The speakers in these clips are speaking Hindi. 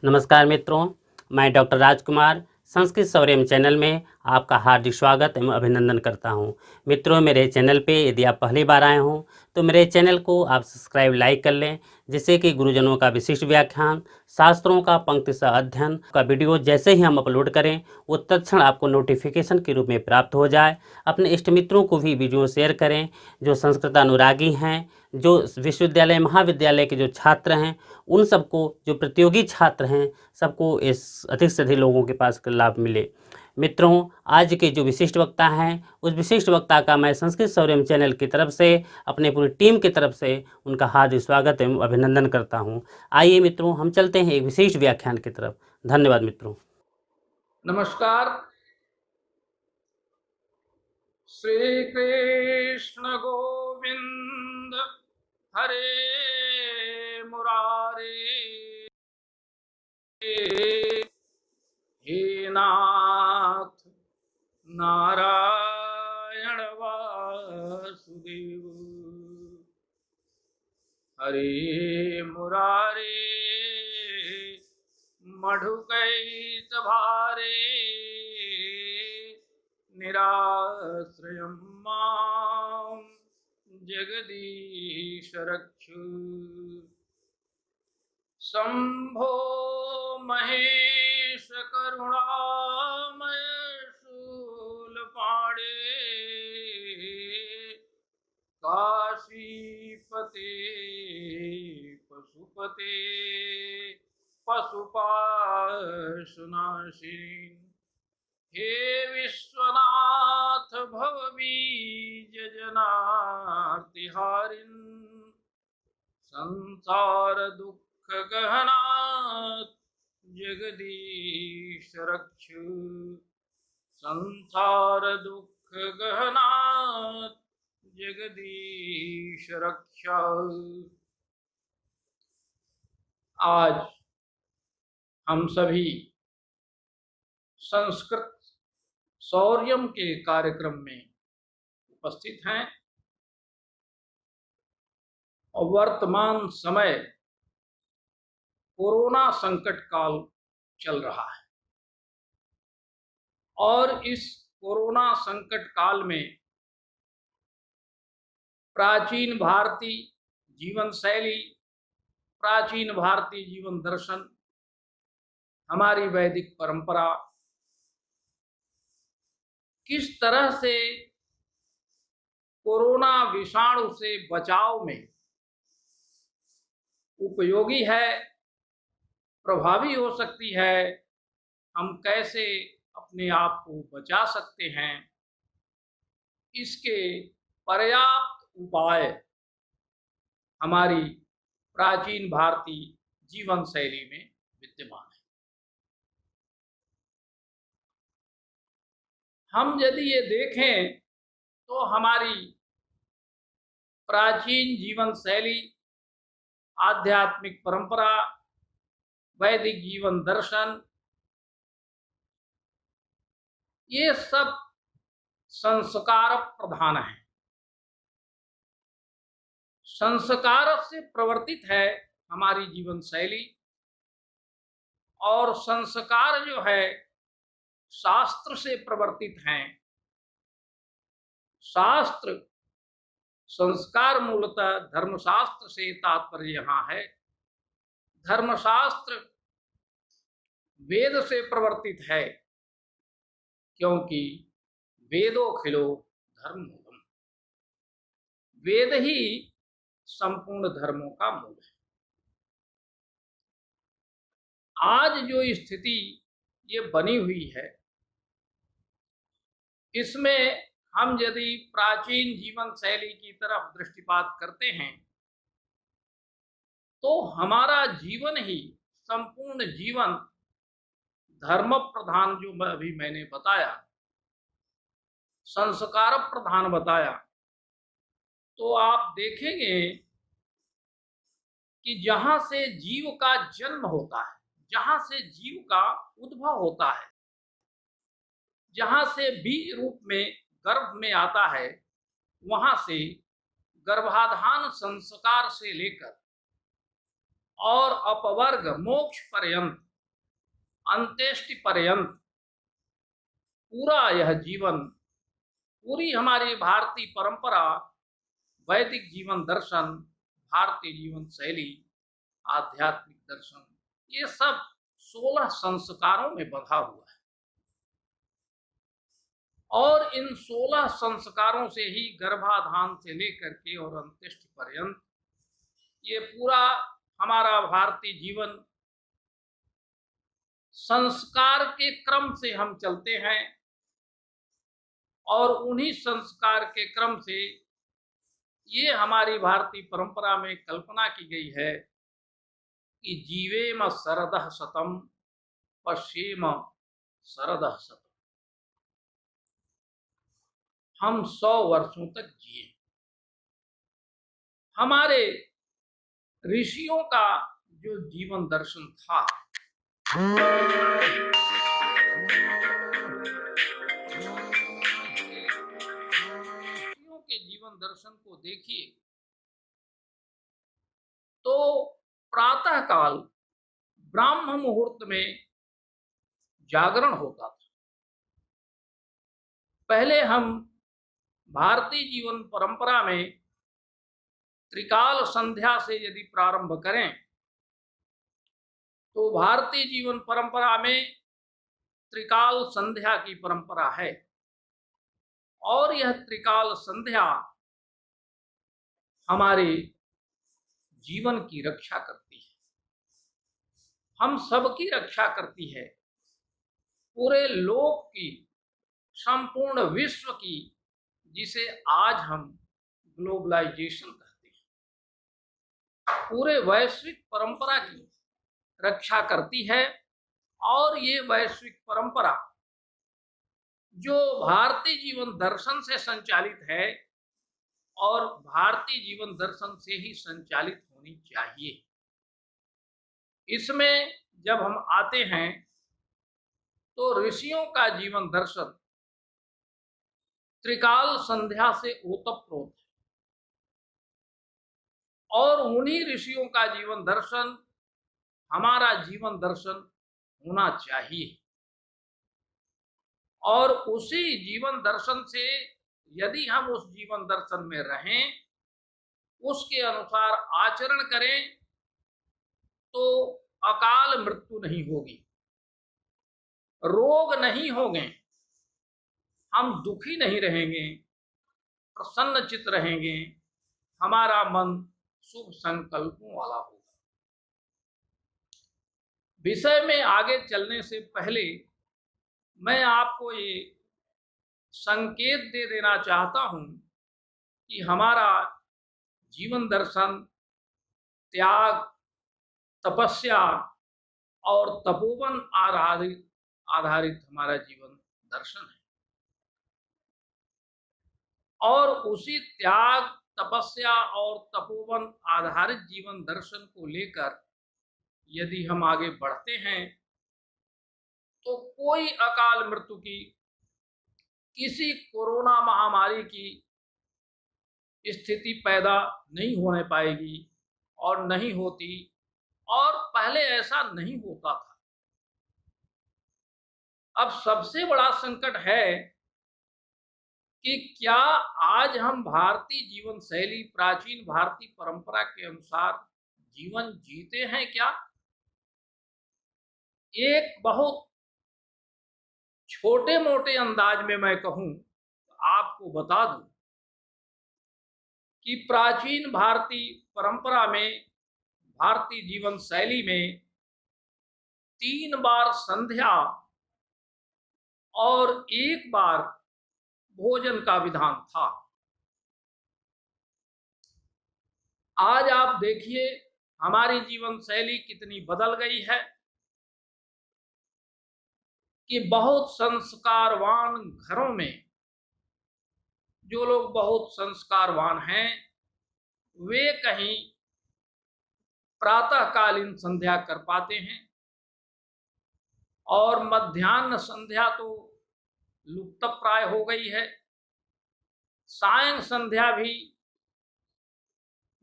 नमस्कार मित्रों, मैं डॉक्टर राजकुमार संस्कृत सौर्यम चैनल में आपका हार्दिक स्वागत एवं अभिनंदन करता हूं। मित्रों, मेरे चैनल पे यदि आप पहली बार आए हों तो मेरे चैनल को आप सब्सक्राइब लाइक कर लें, जिससे कि गुरुजनों का विशिष्ट व्याख्यान, शास्त्रों का पंक्तिशः अध्ययन का वीडियो जैसे ही हम अपलोड करें वो तत्क्षण आपको नोटिफिकेशन के रूप में प्राप्त हो जाए। अपने इष्ट मित्रों को भी वीडियो शेयर करें जो संस्कृत अनुरागी हैं, जो विश्वविद्यालय महाविद्यालय के जो छात्र हैं, उन सबको, जो प्रतियोगी छात्र हैं, सबको इस अधिक से अधिक लोगों के पास लाभ मिले। मित्रों, आज के जो विशिष्ट वक्ता हैं, उस विशिष्ट वक्ता का मैं संस्कृत सौर्यम चैनल की तरफ से, अपने पूरी टीम की तरफ से उनका हार्दिक स्वागत एवं अभिनंदन करता हूं। आइए मित्रों, हम चलते हैं एक विशेष व्याख्यान की तरफ। धन्यवाद मित्रों। नमस्कार। श्री कृष्ण गोविंद हरे मुरारे, हे नाथ नारायण वासुदेव, हरे मुरारे मधुकैत भारे, निराश्रयं मां जगदीश रक्षु। शंभो महेश करुणामय शूलपाणे, काशीपते पशुपते पशुपाशनाशिनी, हे विश्वनाथ भवबीज जनार्तिहारिन्, संसार दुख गहना जगदीश रक्षु, संसार दुख गहना जगदीश रक्षा। आज हम सभी संस्कृत सौर्यम के कार्यक्रम में उपस्थित हैं और वर्तमान समय कोरोना संकट काल चल रहा है और इस कोरोना संकट काल में प्राचीन भारतीय जीवन शैली, प्राचीन भारतीय जीवन दर्शन, हमारी वैदिक परंपरा किस तरह से कोरोना विषाणु से बचाव में उपयोगी है, प्रभावी हो सकती है, हम कैसे अपने आप को बचा सकते हैं, इसके पर्याप्त उपाय हमारी प्राचीन भारतीय जीवन शैली में विद्यमान है। हम यदि ये देखें तो हमारी प्राचीन जीवन शैली, आध्यात्मिक परंपरा, वैदिक जीवन दर्शन, ये सब संस्कार प्रधान है। संस्कार से प्रवर्तित है हमारी जीवन शैली और संस्कार जो है शास्त्र से प्रवर्तित हैं। शास्त्र, संस्कार मूलतः धर्मशास्त्र से तात्पर्य यहाँ है। धर्मशास्त्र वेद से प्रवर्तित है, क्योंकि वेदो खिलो धर्ममूलम्, वेद ही संपूर्ण धर्मों का मूल है। आज जो स्थिति ये बनी हुई है, इसमें हम यदि प्राचीन जीवन शैली की तरफ दृष्टिपात करते हैं तो हमारा जीवन ही, संपूर्ण जीवन धर्म प्रधान, जो अभी मैंने बताया, संस्कार प्रधान बताया, तो आप देखेंगे कि जहां से जीव का जन्म होता है, जहां से जीव का उद्भव होता है, जहां से बीज रूप में गर्भ में आता है, वहां से गर्भाधान संस्कार से लेकर और अपवर्ग मोक्ष पर्यंत अंत्येष्टि पर्यंत पूरा यह जीवन, पूरी हमारी भारतीय परंपरा, वैदिक जीवन दर्शन, भारतीय जीवन शैली, आध्यात्मिक दर्शन, ये सब 16 संस्कारों में बंधा हुआ है। और इन 16 संस्कारों से ही गर्भाधान से लेकर के और अंत्येष्टि पर्यंत ये पूरा हमारा भारतीय जीवन संस्कार के क्रम से हम चलते हैं। और उन्हीं संस्कार के क्रम से ये हमारी भारतीय परंपरा में कल्पना की गई है कि जीवेम शरदः शतम पश्येम शरदः शतम, हम 100 वर्षों तक जिए। हमारे ऋषियों का जो जीवन दर्शन था, ऋषियों के जीवन दर्शन को देखिए तो प्रातः काल ब्राह्म मुहूर्त में जागरण होता था। पहले हम भारतीय जीवन परंपरा में त्रिकाल संध्या से यदि प्रारंभ करें तो भारतीय जीवन परंपरा में त्रिकाल संध्या की परंपरा है। और यह त्रिकाल संध्या हमारे जीवन की रक्षा करती है, हम सबकी रक्षा करती है, पूरे लोक की, संपूर्ण विश्व की, जिसे आज हम ग्लोबलाइजेशन कहते हैं, पूरे वैश्विक परंपरा की रक्षा करती है। और ये वैश्विक परंपरा जो भारतीय जीवन दर्शन से संचालित है और भारतीय जीवन दर्शन से ही संचालित होनी चाहिए। इसमें जब हम आते हैं तो ऋषियों का जीवन दर्शन त्रिकाल संध्या से ओतप्रोत है। और उन्हीं ऋषियों का जीवन दर्शन हमारा जीवन दर्शन होना चाहिए। और उसी जीवन दर्शन से यदि हम उस जीवन दर्शन में रहें, उसके अनुसार आचरण करें, तो अकाल मृत्यु नहीं होगी, रोग नहीं होंगे, हम दुखी नहीं रहेंगे, प्रसन्नचित रहेंगे, हमारा मन शुभ संकल्पों वाला होगा। विषय में आगे चलने से पहले मैं आपको ये संकेत दे देना चाहता हूं कि हमारा जीवन दर्शन त्याग, तपस्या और तपोवन आधारित हमारा जीवन दर्शन है। और उसी त्याग, तपस्या और तपोवन आधारित जीवन दर्शन को लेकर यदि हम आगे बढ़ते हैं तो कोई अकाल मृत्यु की, किसी कोरोना महामारी की स्थिति पैदा नहीं होने पाएगी और नहीं होती, और पहले ऐसा नहीं होता था। अब सबसे बड़ा संकट है कि क्या आज हम भारतीय जीवन शैली, प्राचीन भारतीय परंपरा के अनुसार जीवन जीते हैं क्या? एक बहुत छोटे मोटे अंदाज में मैं कहूं, आपको बता दूं कि प्राचीन भारतीय परंपरा में, भारतीय जीवन शैली में 3 बार संध्या और 1 बार भोजन का विधान था। आज आप देखिए हमारी जीवन शैली कितनी बदल गई है कि बहुत संस्कारवान घरों में जो लोग बहुत संस्कारवान हैं, वे कहीं प्रातःकालीन संध्या कर पाते हैं, और मध्याह्न संध्या तो लुप्तप्राय हो गई है। सायं संध्या भी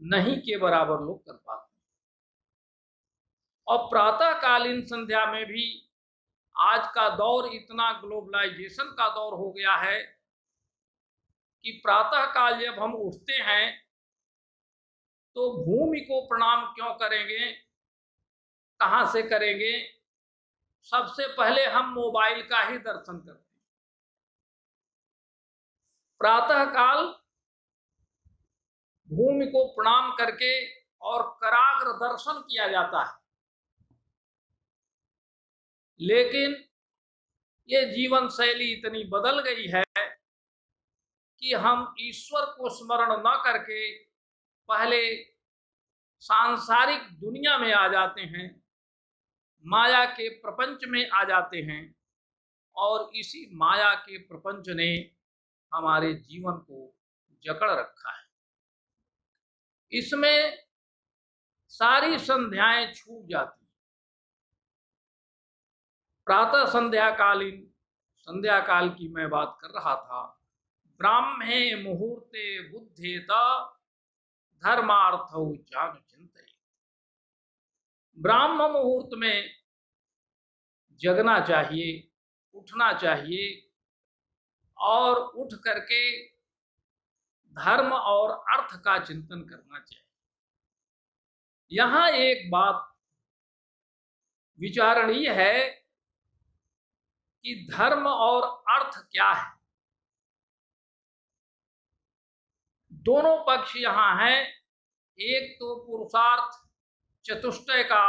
नहीं के बराबर लोग कर पाते हैं। और प्रातःकालीन संध्या में भी आज का दौर इतना ग्लोबलाइजेशन का दौर हो गया है कि प्रातः काल जब हम उठते हैं तो भूमि को प्रणाम क्यों करेंगे, कहाँ से करेंगे? सबसे पहले हम मोबाइल का ही दर्शन करते हैं। प्रातः काल भूमि को प्रणाम करके और कराग्र दर्शन किया जाता है। लेकिन ये जीवन शैली इतनी बदल गई है कि हम ईश्वर को स्मरण न करके पहले सांसारिक दुनिया में आ जाते हैं, माया के प्रपंच में आ जाते हैं, और इसी माया के प्रपंच ने हमारे जीवन को जकड़ रखा है। इसमें सारी संध्याएं छूट जाती हैं। प्रातः संध्या काल की मैं बात कर रहा था। ब्राह्मे मुहूर्ते बुद्धेत धर्मार्थौ जाग चिंतये। ब्राह्म मुहूर्त में जगना चाहिए, उठना चाहिए और उठ करके धर्म और अर्थ का चिंतन करना चाहिए। यहां एक बात विचारणीय है कि धर्म और अर्थ क्या है। दोनों पक्ष यहां हैं। एक तो पुरुषार्थ चतुष्टय का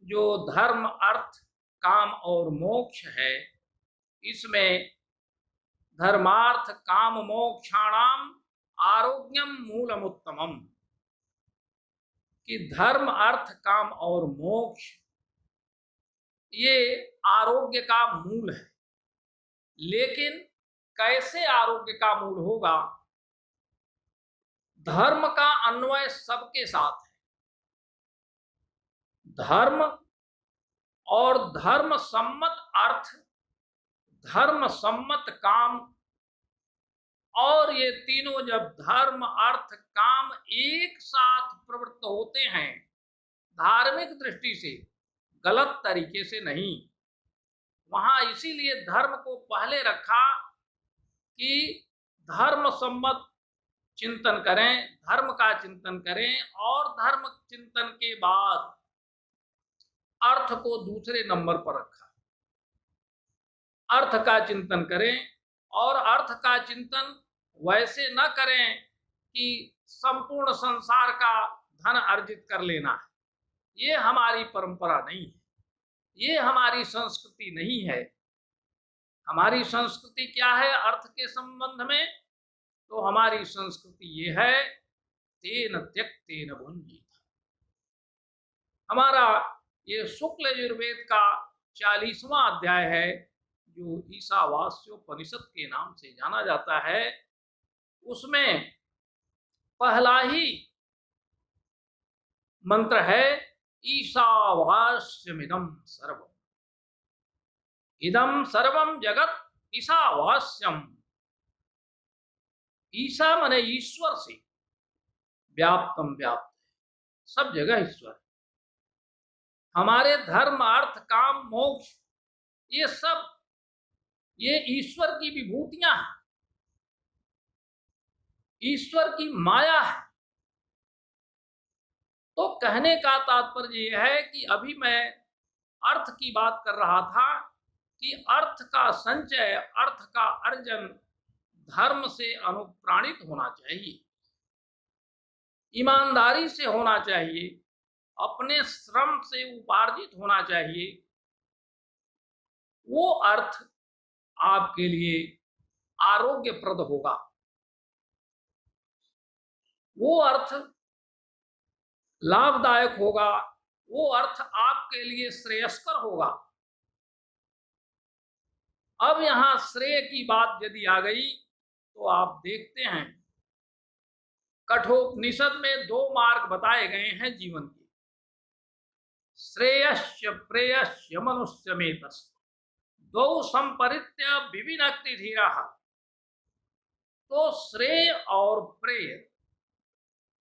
जो धर्म अर्थ काम और मोक्ष है, इसमें धर्मार्थ काम मोक्षाणाम आरोग्यम मूलमुत्तमम, कि धर्म अर्थ काम और मोक्ष ये आरोग्य का मूल है। लेकिन कैसे आरोग्य का मूल होगा? धर्म का अन्वय सबके साथ है। धर्म और धर्म सम्मत अर्थ, धर्म सम्मत काम, और ये तीनों जब धर्म अर्थ काम एक साथ प्रवृत्त होते हैं, धार्मिक दृष्टि से, गलत तरीके से नहीं, वहां इसीलिए धर्म को पहले रखा कि धर्म सम्मत चिंतन करें, धर्म का चिंतन करें, और धर्म चिंतन के बाद अर्थ को दूसरे नंबर पर रखा। अर्थ का चिंतन करें, और अर्थ का चिंतन वैसे न करें कि संपूर्ण संसार का धन अर्जित कर लेना है। ये हमारी परंपरा नहीं है, ये हमारी संस्कृति नहीं है। हमारी संस्कृति क्या है अर्थ के संबंध में? तो हमारी संस्कृति ये है, तेन त्यक्तेन भुंजीत। हमारा ये शुक्ल यजुर्वेद का 40वां अध्याय है, जो ईशावास्योपनिषद के नाम से जाना जाता है। उसमें पहला ही मंत्र है, ईशावास्यमिदं सर्वम। इदं सर्वम जगत ईशावास्यम। ईशा माने ईश्वर से, व्याप्तम व्याप्त, सब जगह ईश्वर। हमारे धर्म अर्थ काम मोक्ष ये सब ये ईश्वर की विभूतियां हैं, ईश्वर की माया है। तो कहने का तात्पर्य यह है कि अभी मैं अर्थ की बात कर रहा था कि अर्थ का संचय, अर्थ का अर्जन धर्म से अनुप्राणित होना चाहिए, ईमानदारी से होना चाहिए, अपने श्रम से उपार्जित होना चाहिए। वो अर्थ आपके लिए आरोग्यप्रद होगा, वो अर्थ लाभदायक होगा, वो अर्थ आपके लिए श्रेयस्कर होगा। अब यहां श्रेय की बात यदि आ गई तो आप देखते हैं, कठोपनिषद में 2 मार्ग बताए गए हैं जीवन के, श्रेयस्य प्रेयस्य मनुष्यमेतस् द्वौ संपरित्य विविनक्ति धीरः। तो श्रेय और प्रेय,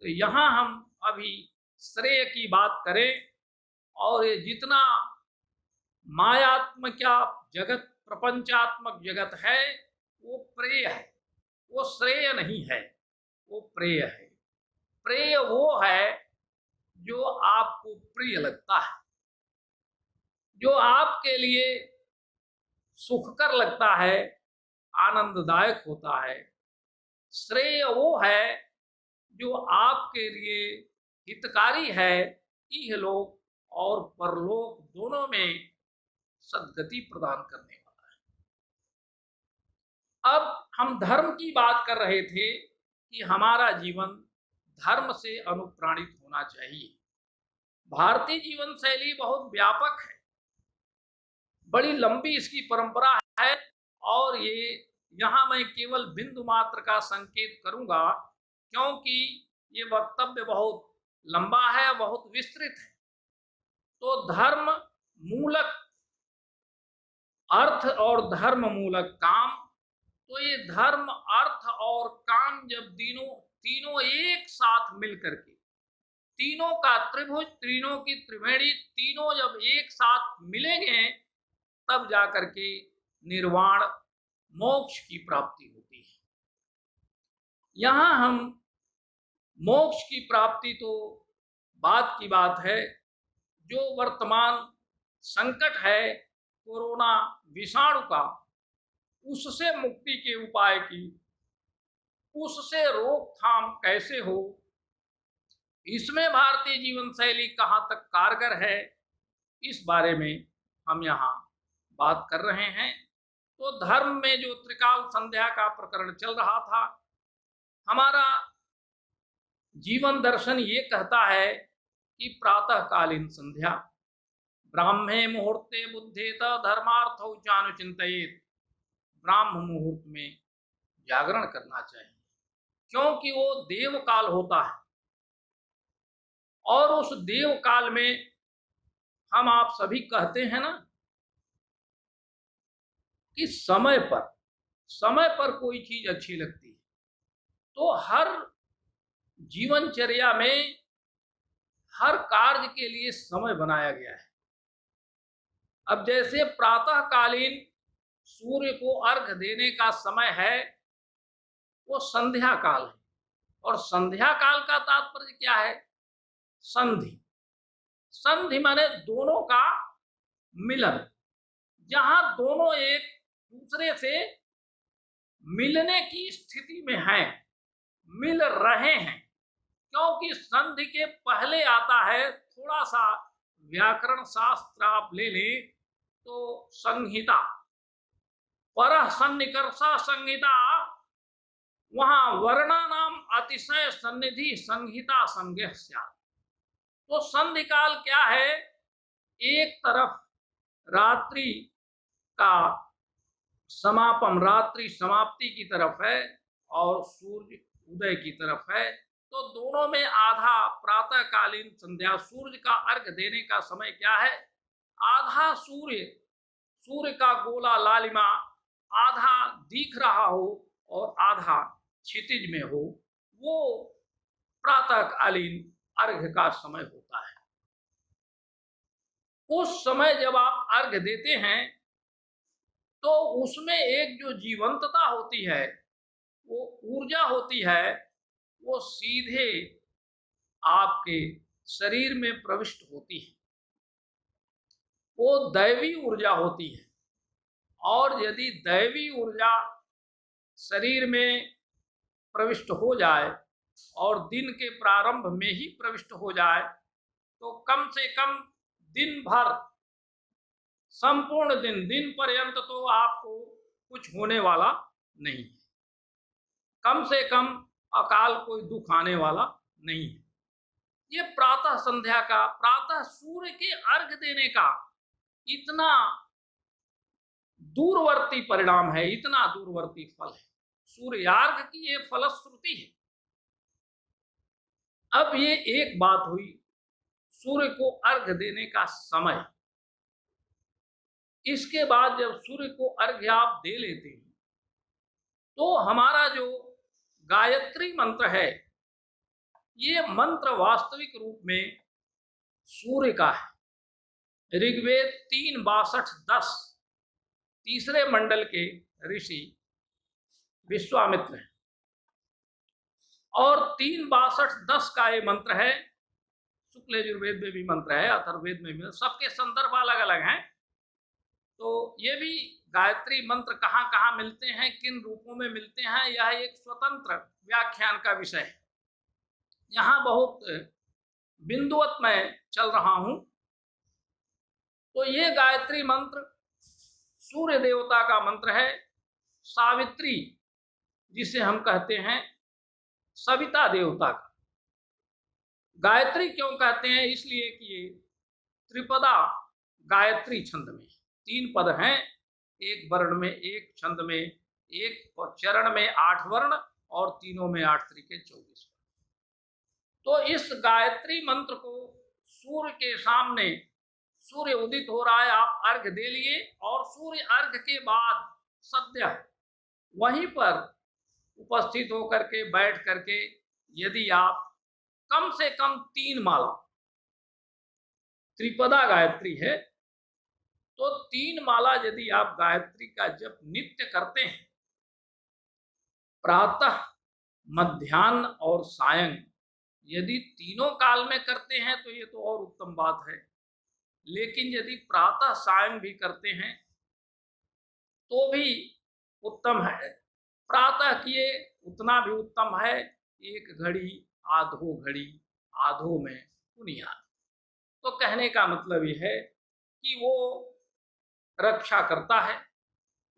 तो यहां हम अभी श्रेय की बात करें, और ये जितना मायात्मक क्या जगत, प्रपंचात्मक जगत है, वो प्रेय है, वो श्रेय नहीं है, वो प्रेय है। प्रेय वो है जो आपको प्रिय लगता है, जो आपके लिए सुखकर लगता है, आनंददायक होता है। श्रेय वो है जो आपके लिए हितकारी है, इहलोक और परलोक दोनों में सद्गति प्रदान करने वाला है। अब हम धर्म की बात कर रहे थे कि हमारा जीवन धर्म से अनुप्राणित होना चाहिए। भारतीय जीवन शैली बहुत व्यापक है, बड़ी लंबी इसकी परंपरा है, और ये यहाँ मैं केवल बिंदु मात्र का संकेत करूंगा, क्योंकि ये वक्तव्य बहुत लंबा है, बहुत विस्तृत है। तो धर्म मूलक अर्थ और धर्म मूलक काम, तो ये धर्म, अर्थ और काम जब तीनों एक साथ मिलकर के, तीनों का त्रिभुज, तीनों की त्रिवेणी, तीनों जब एक साथ मिलेंगे तब जाकर के निर्वाण, मोक्ष की प्राप्ति होती है। यहां हम मोक्ष की प्राप्ति तो बात की बात है, जो वर्तमान संकट है कोरोना विषाणु का, उससे मुक्ति के उपाय की, उससे रोकथाम कैसे हो, इसमें भारतीय जीवन शैली कहाँ तक कारगर है, इस बारे में हम यहाँ बात कर रहे हैं। तो धर्म में जो त्रिकाल संध्या का प्रकरण चल रहा था, हमारा जीवन दर्शन ये कहता है कि प्रातःकालीन संध्या, ब्राह्मे मुहूर्ते बुद्धेत धर्मार्थौ चानुचिंतयेत, ब्राह्म मुहूर्त में जागरण करना चाहिए, क्योंकि वो देव काल होता है, और उस देव काल में हम आप सभी कहते हैं ना कि समय पर कोई चीज अच्छी लगती है। तो हर जीवनचर्या में हर कार्य के लिए समय बनाया गया है। अब जैसे प्रातःकालीन सूर्य को अर्घ देने का समय है, वो संध्या काल है, और संध्या काल का तात्पर्य क्या है? संधि। संधि माने दोनों का मिलन, जहां दोनों एक दूसरे से मिलने की स्थिति में हैं, मिल रहे हैं। क्योंकि संधि के पहले आता है, थोड़ा सा व्याकरण शास्त्र आप ले लें तो संहिता, परः सन्निकर्षा संहिता, वहां वर्णानाम अतिशय सन्निधि संहिता संज्ञः स्यात्। तो संधि काल क्या है? एक तरफ रात्रि का समापन, रात्रि समाप्ति की तरफ है, और सूर्य उदय की तरफ है। तो दोनों में आधा प्रातःकालीन संध्या, सूर्य का अर्घ देने का समय क्या है? आधा सूर्य का गोला लालिमा आधा दिख रहा हो और आधा क्षितिज में हो, वो प्रातःकालीन अर्घ का समय होता है। उस समय जब आप अर्घ देते हैं तो उसमें एक जो जीवंतता होती है, वो ऊर्जा होती है, वो सीधे आपके शरीर में प्रविष्ट होती है। वो दैवी ऊर्जा होती है, और यदि दैवी ऊर्जा शरीर में प्रविष्ट हो जाए और दिन के प्रारंभ में ही प्रविष्ट हो जाए, तो कम से कम दिन भर, संपूर्ण दिन पर्यंत तो आपको कुछ होने वाला नहीं है, कम से कम अकाल कोई दुख आने वाला नहीं है। ये प्रातः संध्या का, प्रातः सूर्य के अर्घ देने का इतना दूरवर्ती परिणाम है, इतना दूरवर्ती फल है। सूर्यार्घ की ये फलश्रुति है। अब ये एक बात हुई सूर्य को अर्घ देने का समय। इसके बाद जब सूर्य को अर्घ्य आप दे लेते हैं, तो हमारा जो गायत्री मंत्र है, ये मंत्र वास्तविक रूप में सूर्य का है, ऋग्वेद 3:62-10 तीसरे मंडल के ऋषि विश्वामित्र हैं। और 3:62-10 का ये मंत्र है, शुक्ल यजुर्वेद में भी मंत्र है, अथर्ववेद में भी, सबके संदर्भ अलग अलग हैं। तो ये भी गायत्री मंत्र कहाँ कहाँ मिलते हैं, किन रूपों में मिलते हैं, यह एक स्वतंत्र व्याख्यान का विषय है। यहाँ बहुत बिंदुवत मैं चल रहा हूं। तो ये गायत्री मंत्र सूर्य देवता का मंत्र है। सावित्री जिसे हम कहते हैं सविता देवता का। गायत्री क्यों कहते हैं? इसलिए कि ये त्रिपदा गायत्री छंद में 3 पद हैं, एक वर्ण में, एक छंद में, एक चरण में 8 वर्ण और तीनों में 8 तरीके 24 वर्ण। तो इस गायत्री मंत्र को सूर्य के सामने, सूर्य उदित हो रहा है, आप अर्घ दे लिए, और सूर्य अर्घ के बाद सद्य वहीं पर उपस्थित होकर के, बैठ करके, यदि आप कम से कम 3 माला, त्रिपदा गायत्री है, तो 3 माला यदि आप गायत्री का जप नित्य करते हैं, प्रातः, मध्याह्न और सायं, यदि तीनों काल में करते हैं तो ये तो और उत्तम बात है। लेकिन यदि प्रातः सायं भी करते हैं तो भी उत्तम है। प्रातः किए उतना भी उत्तम है, 1 घड़ी, आधो घड़ी, आधो में पुनिया। तो कहने का मतलब यह है कि वो रक्षा करता है।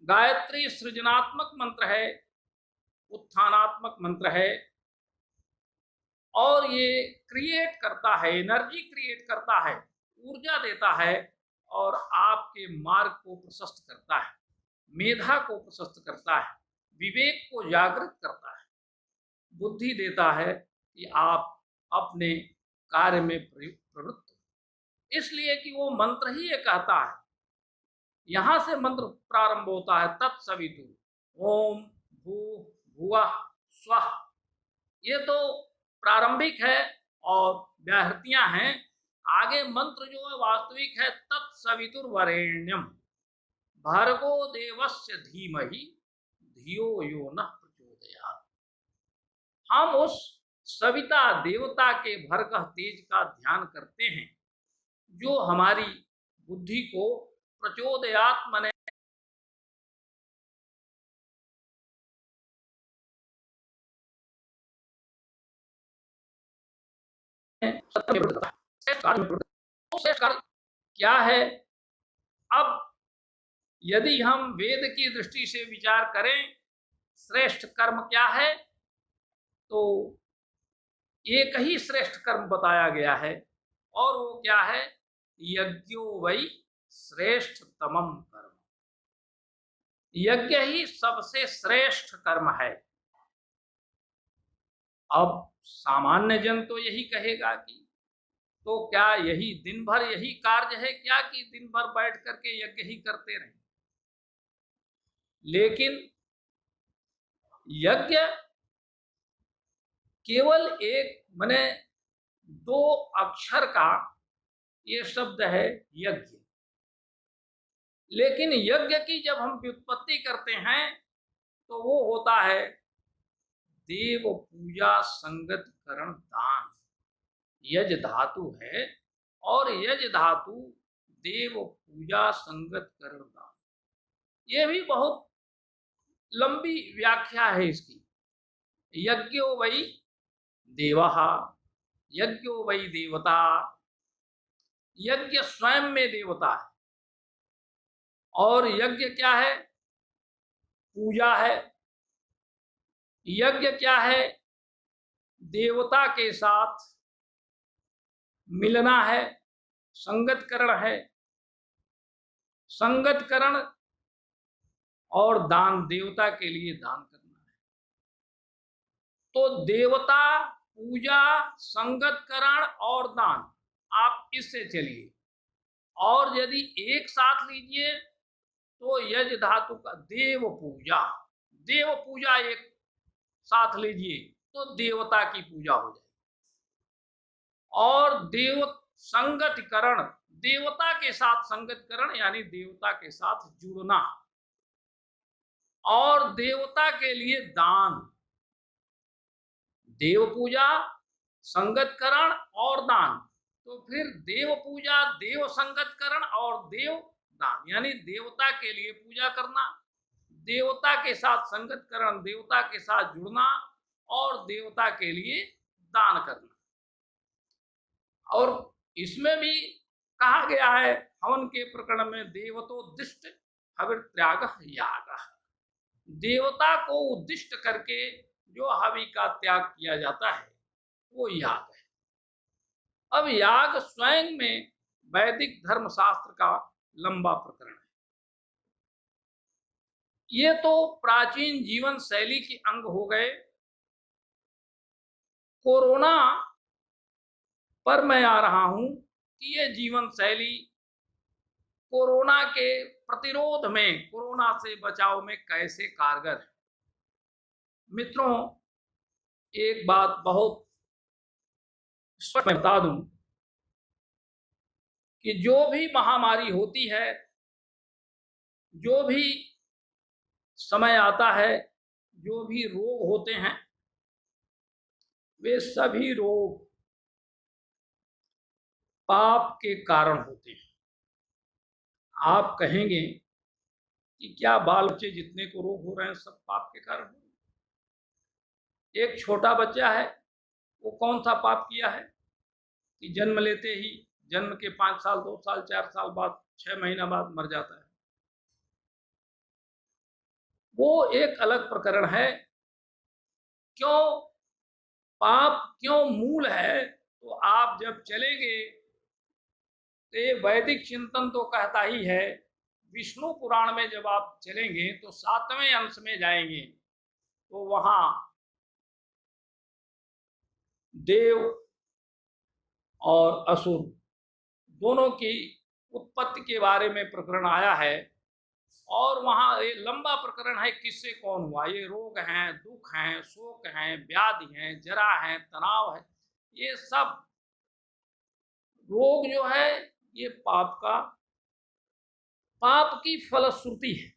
गायत्री सृजनात्मक मंत्र है, उत्थानात्मक मंत्र है, और ये क्रिएट करता है, एनर्जी क्रिएट करता है, ऊर्जा देता है, और आपके मार्ग को प्रशस्त करता है, मेधा को प्रशस्त करता है, विवेक को जागृत करता है, बुद्धि देता है कि आप अपने कार्य में प्रवृत्त हो। इसलिए कि वो मंत्र ही ये कहता है, यहां से मंत्र प्रारंभ होता है, तत्सवितु ओम भू भुवः स्वः। ये तो प्रारंभिक है और व्याहृतियां हैं। आगे मंत्र जो है वास्तविक है, तत्सवितुर्वरेण्यम भर्गो देवस्य धीमहि धियो यो नः प्रचोदयात्। हम उस सविता देवता के भर्गः तेज का ध्यान करते हैं जो हमारी बुद्धि को प्रचोदयात् मने क्या है? अब यदि हम वेद की दृष्टि से विचार करें, श्रेष्ठ कर्म क्या है, तो एक ही श्रेष्ठ कर्म बताया गया है, और वो क्या है? यज्ञो वै श्रेष्ठतमं कर्म। यज्ञ ही सबसे श्रेष्ठ कर्म है। अब सामान्य जन तो यही कहेगा कि तो क्या यही दिन भर यही कार्य है क्या कि दिन भर बैठ करके यज्ञ ही करते रहें? लेकिन यज्ञ केवल एक माने 2 अक्षर का ये शब्द है यज्ञ। लेकिन यज्ञ की जब हम व्युत्पत्ति करते हैं तो वो होता है देव पूजा संगत करण दान। यज धातु है, और यज धातु देव पूजा संगत करण दान। ये भी बहुत लंबी व्याख्या है इसकी। यज्ञो वै देवः, यज्ञो वै देवता। यज्ञ स्वयं में देवता है, और यज्ञ क्या है? पूजा है। यज्ञ क्या है? देवता के साथ मिलना है, संगत करण है। संगत करण और दान, देवता के लिए दान करना है। तो देवता, पूजा, संगत करण और दान, आप इससे चलिए। और यदि एक साथ लीजिए तो यज धातु का देव पूजा, देव पूजा एक साथ लीजिए तो देवता की पूजा हो जाएगी। और देव संगठकरण, देवता के साथ संगतकरण यानी देवता के साथ जुड़ना, और देवता के लिए दान, देव पूजा, संगतकरण और दान। तो फिर देव पूजा, देव संगतकरण और देव दान, यानी देवता के लिए पूजा करना, देवता के साथ संगतकरण, देवता के साथ जुड़ना और देवता के लिए दान करना। और इसमें भी कहा गया है हवन के प्रकरण में, देवतोद्दिष्ट हविर्त्याग याग, देवता को उद्दिष्ट करके जो हवि का त्याग किया जाता है वो याग है। अब याग स्वयं में वैदिक धर्मशास्त्र का लंबा प्रकरण है। ये तो प्राचीन जीवन शैली के अंग हो गए। कोरोना पर मैं आ रहा हूं कि ये जीवन शैली कोरोना के प्रतिरोध में, कोरोना से बचाव में कैसे कारगर है। मित्रों, एक बात बहुत स्पष्ट मैं बता दूं कि जो भी महामारी होती है, जो भी समय आता है, जो भी रोग होते हैं, वे सभी रोग पाप के कारण होते हैं। आप कहेंगे कि क्या बाल बच्चे जितने को रोग हो रहे हैं सब पाप के कारण हो रहे हैं? एक छोटा बच्चा है, वो कौन सा पाप किया है कि जन्म लेते ही, जन्म के 5 साल, 2 साल, 4 साल बाद, 6 महीना बाद मर जाता है? वो एक अलग प्रकरण है। क्यों पाप क्यों मूल है, तो आप जब चलेंगे तो ये वैदिक चिंतन तो कहता ही है। विष्णु पुराण में जब आप चलेंगे तो 7वें अंश में जाएंगे तो वहां देव और असुर दोनों की उत्पत्ति के बारे में प्रकरण आया है। और वहां ये लंबा प्रकरण है, किससे कौन हुआ, ये रोग हैं, दुख हैं, शोक हैं, व्याधि हैं, जरा है, तनाव है। ये सब रोग जो है ये पाप की फलश्रुति है।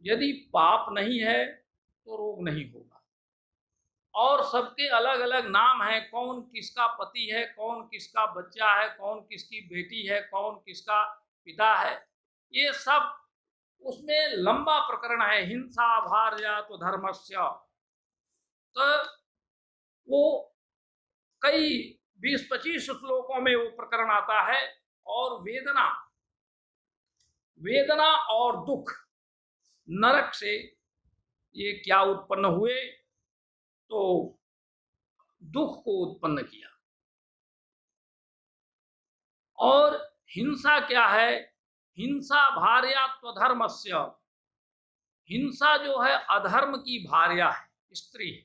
यदि पाप नहीं है तो रोग नहीं होगा। और सबके अलग अलग नाम हैं, कौन किसका पति है, कौन किसका बच्चा है, कौन किसकी बेटी है, कौन किसका पिता है, ये सब उसमें लंबा प्रकरण है। हिंसा भार्या तो धर्मस्य, तो वो कई 20-25 श्लोकों में वो प्रकरण आता है। और वेदना और दुख, नरक से ये क्या उत्पन्न हुए, तो दुख को उत्पन्न किया। और हिंसा क्या है, हिंसा भार्यात्व धर्मस्य, हिंसा जो है अधर्म की भार्या है, स्त्री है।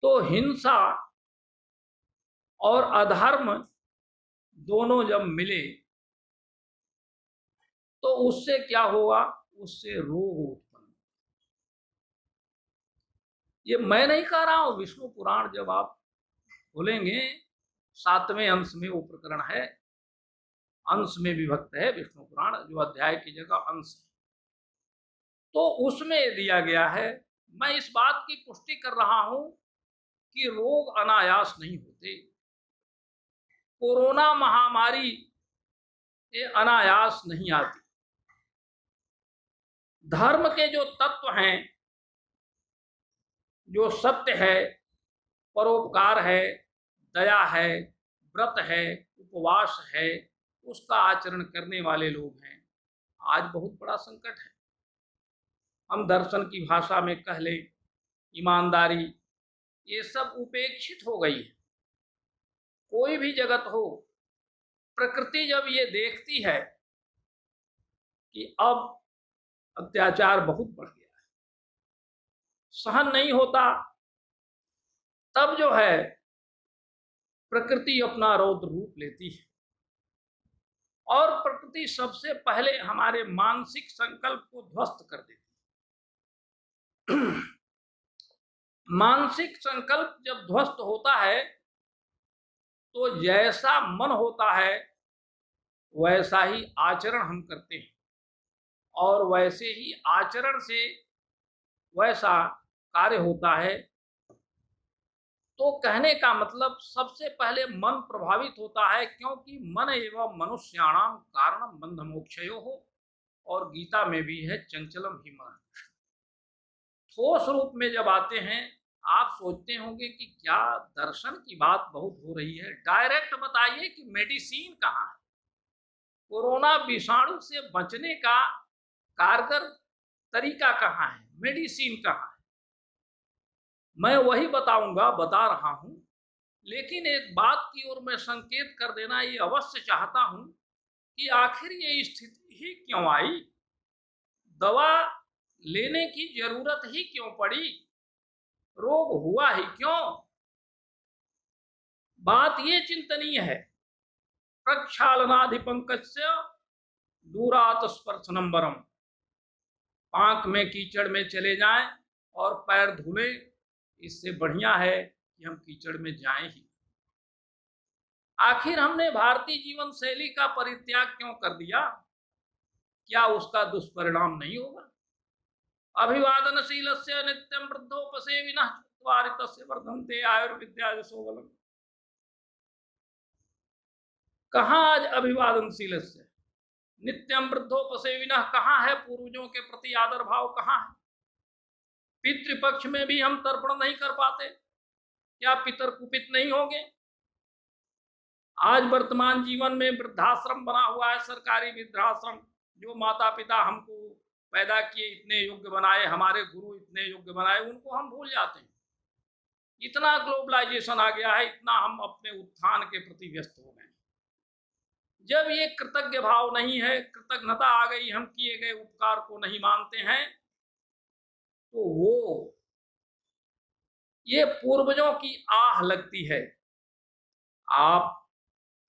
तो हिंसा और अधर्म दोनों जब मिले तो उससे क्या होगा, उससे रोग उत्पन्न। ये मैं नहीं कह रहा हूं, विष्णु पुराण जब आप खोलेंगे 7वें अंश में वो प्रकरण है। अंश में विभक्त है विष्णु पुराण, जो अध्याय की जगह अंश है, तो उसमें दिया गया है। मैं इस बात की पुष्टि कर रहा हूं कि रोग अनायास नहीं होते। कोरोना महामारी ये अनायास नहीं आती। धर्म के जो तत्व हैं, जो सत्य है, परोपकार है, दया है, व्रत है, उपवास है, उसका आचरण करने वाले लोग हैं। आज बहुत बड़ा संकट है। हम दर्शन की भाषा में कह लें, ईमानदारी, ये सब उपेक्षित हो गई है। कोई भी जगत हो, प्रकृति जब ये देखती है कि अब अत्याचार बहुत बढ़ गया है, सहन नहीं होता, तब जो है प्रकृति अपना रौद्र रूप लेती है। और प्रकृति सबसे पहले हमारे मानसिक संकल्प को ध्वस्त कर देती है। मानसिक संकल्प जब ध्वस्त होता है तो जैसा मन होता है वैसा ही आचरण हम करते हैं, और वैसे ही आचरण से वैसा कार्य होता है। तो कहने का मतलब सबसे पहले मन प्रभावित होता है, क्योंकि मन एवं मनुष्याणाम कारणम बंध मोक्षयो हो, और गीता में भी है चंचलम ही मन। ठोस रूप में जब आते हैं, आप सोचते होंगे कि क्या दर्शन की बात बहुत हो रही है, डायरेक्ट बताइए कि मेडिसिन कहाँ है, कोरोना विषाणु से बचने का कारगर तरीका कहाँ है, मेडिसिन कहाँ है। मैं वही बताऊंगा, बता रहा हूं, लेकिन एक बात की ओर मैं संकेत कर देना ये अवश्य चाहता हूं कि आखिर ये स्थिति ही क्यों आई, दवा लेने की जरूरत ही क्यों पड़ी, रोग हुआ ही क्यों। बात ये चिंतनीय है। प्रक्षालनाधिपंकस्य दूरात स्पर्शनम वरम। पांक में कीचड़ में चले जाएं और पैर धुले, इससे बढ़िया है कि हम कीचड़ में जाएं ही। आखिर हमने भारतीय जीवन शैली का परित्याग क्यों कर दिया, क्या उसका दुष्परिणाम नहीं होगा। अभिवादनशीलस्य नित्यं वृद्धोपसेविनः चत्वारितस्य वर्धन्ते आयुर्विद्या यशोबलम्। कहाँ आज अभिवादनशीलस्य नित्यं वृद्धोपसेविनः कहाँ है, पूर्वजों के प्रति आदर भाव कहाँ है। पितृपक्ष में भी हम तर्पण नहीं कर पाते, क्या पितर कुपित नहीं होंगे। आज वर्तमान जीवन में वृद्धाश्रम बना हुआ है, सरकारी वृद्धाश्रम, जो माता पिता हमको पैदा किए, इतने योग्य बनाए, हमारे गुरु इतने योग्य बनाए, उनको हम भूल जाते हैं। इतना ग्लोबलाइजेशन आ गया है, इतना हम अपने उत्थान के प्रति व्यस्त हो गए। जब ये कृतज्ञ भाव नहीं है, कृतज्ञता आ गई, हम किए गए उपकार को नहीं मानते हैं, तो वो ये पूर्वजों की आह लगती है। आप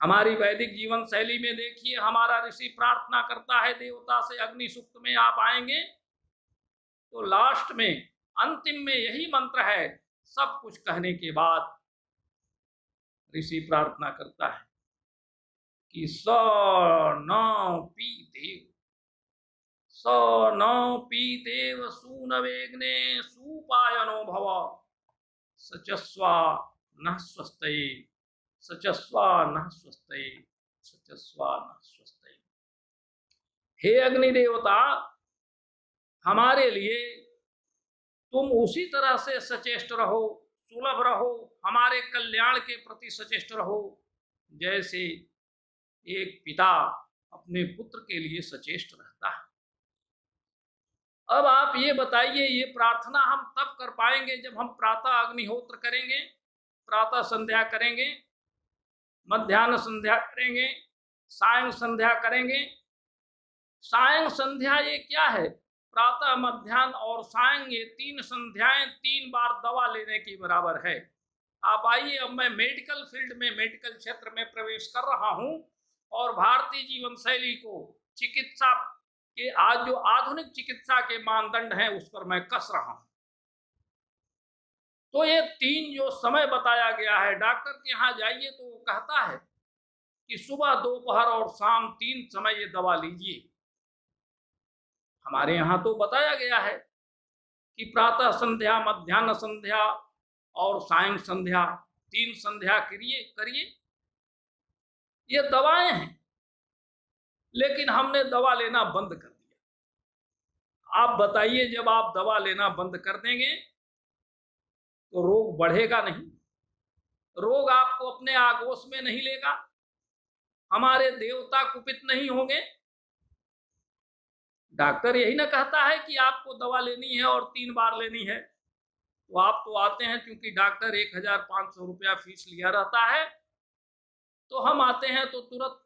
हमारी वैदिक जीवन शैली में देखिए, हमारा ऋषि प्रार्थना करता है देवता से, अग्नि सूक्त में आप आएंगे तो लास्ट में अंतिम में यही मंत्र है। सब कुछ कहने के बाद ऋषि प्रार्थना करता है कि स न पी देव, स न पी देव सूनवेग्ने सुपायनो भव, सचस्वा न स्वस्तये, सचस्वा न स्वस्तये, सचस्वा न स्वस्तये। हे अग्नि देवता, हमारे लिए तुम उसी तरह से सचेष्ट रहो, सुलभ रहो, हमारे कल्याण के प्रति सचेष्ट रहो, जैसे एक पिता अपने पुत्र के लिए सचेष्ट रहता है। अब आप ये बताइए, ये प्रार्थना हम तब कर पाएंगे जब हम प्रातः अग्निहोत्र करेंगे, प्रातः संध्या करेंगे, मध्याह्न संध्या करेंगे, सायं संध्या करेंगे। सायं संध्या ये क्या है, प्रातः मध्याह्न और सायं, ये तीन संध्याएं 3 बार दवा लेने की बराबर है। आप आइए, अब मैं मेडिकल फील्ड में, मेडिकल क्षेत्र में प्रवेश कर रहा हूं और भारतीय जीवन शैली को, चिकित्सा के आज जो आधुनिक चिकित्सा के मानदंड हैं उस पर मैं कस रहा हूं। तो ये 3 जो समय बताया गया है, डॉक्टर के यहाँ जाइए तो वो कहता है कि सुबह, दोपहर और शाम 3 समय ये दवा लीजिए। हमारे यहाँ तो बताया गया है कि प्रातः संध्या, मध्याह्न संध्या और सायं संध्या, 3 संध्या करिए। ये दवाएं हैं, लेकिन हमने दवा लेना बंद कर दिया। आप बताइए, जब आप दवा लेना बंद कर देंगे तो रोग बढ़ेगा नहीं, रोग आपको अपने आगोश में नहीं लेगा, हमारे देवता कुपित नहीं होंगे। डॉक्टर यही ना कहता है कि आपको दवा लेनी है और 3 बार लेनी है, तो आप तो आते हैं, क्योंकि डॉक्टर 1500 रुपया फीस लिया रहता है, तो हम आते हैं तो तुरंत,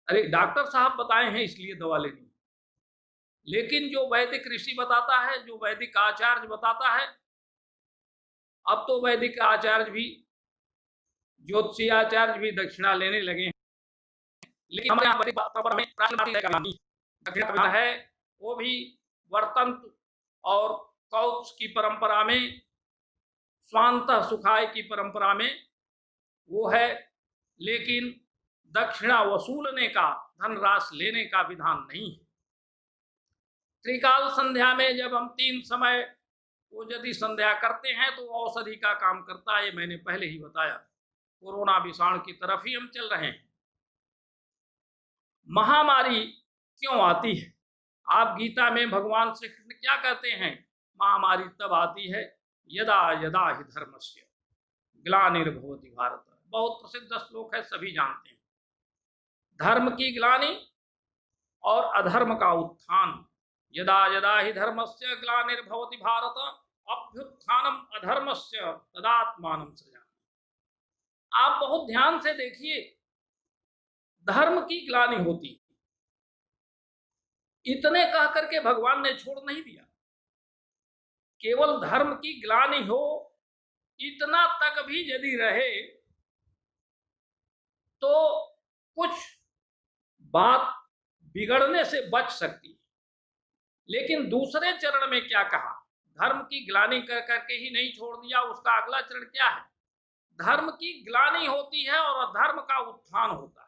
अरे डॉक्टर साहब बताए हैं इसलिए दवा लेनी है। लेकिन जो वैदिक ऋषि बताता है, जो वैदिक आचार्य बताता है, अब तो वैदिक आचार्य भी, ज्योतिषी आचार्य भी दक्षिणा लेने लगे हैं। लेकिन हमारे यहाँ दक्षिणा है, वो भी वर्तंत और कौत्स की परंपरा में, स्वांतः सुखाय की परंपरा में वो है लेकिन दक्षिणा वसूलने का, धनराशि लेने का विधान नहीं है। त्रिकाल संध्या में जब हम 3 समय वो यदि संध्या करते हैं तो औषधि का काम करता है, ये मैंने पहले ही बताया। कोरोना विषाणु की तरफ ही हम चल रहे हैं। महामारी क्यों आती है? आप गीता में भगवान श्री कृष्ण क्या कहते हैं? महामारी तब आती है यदा यदा हि धर्मस्य ग्लानिर्भवति भारत। बहुत प्रसिद्ध श्लोक है, सभी जानते हैं। धर्म की ग्लानि और अधर्म का उत्थान। यदा यदा हि धर्मस्य ग्लानिर्भवति भारत अभ्युत्थानम अधर्मस्य तदात्मानं सृजामि। आप बहुत ध्यान से देखिए, धर्म की ग्लानि होती, इतने कह करके भगवान ने छोड़ नहीं दिया। केवल धर्म की ग्लानि हो, इतना तक भी यदि रहे तो कुछ बात बिगड़ने से बच सकती है। लेकिन दूसरे चरण में क्या कहा? धर्म की ग्लानि कर करके ही नहीं छोड़ दिया। उसका अगला चरण क्या है? धर्म की ग्लानि होती है और अधर्म का उत्थान होता है।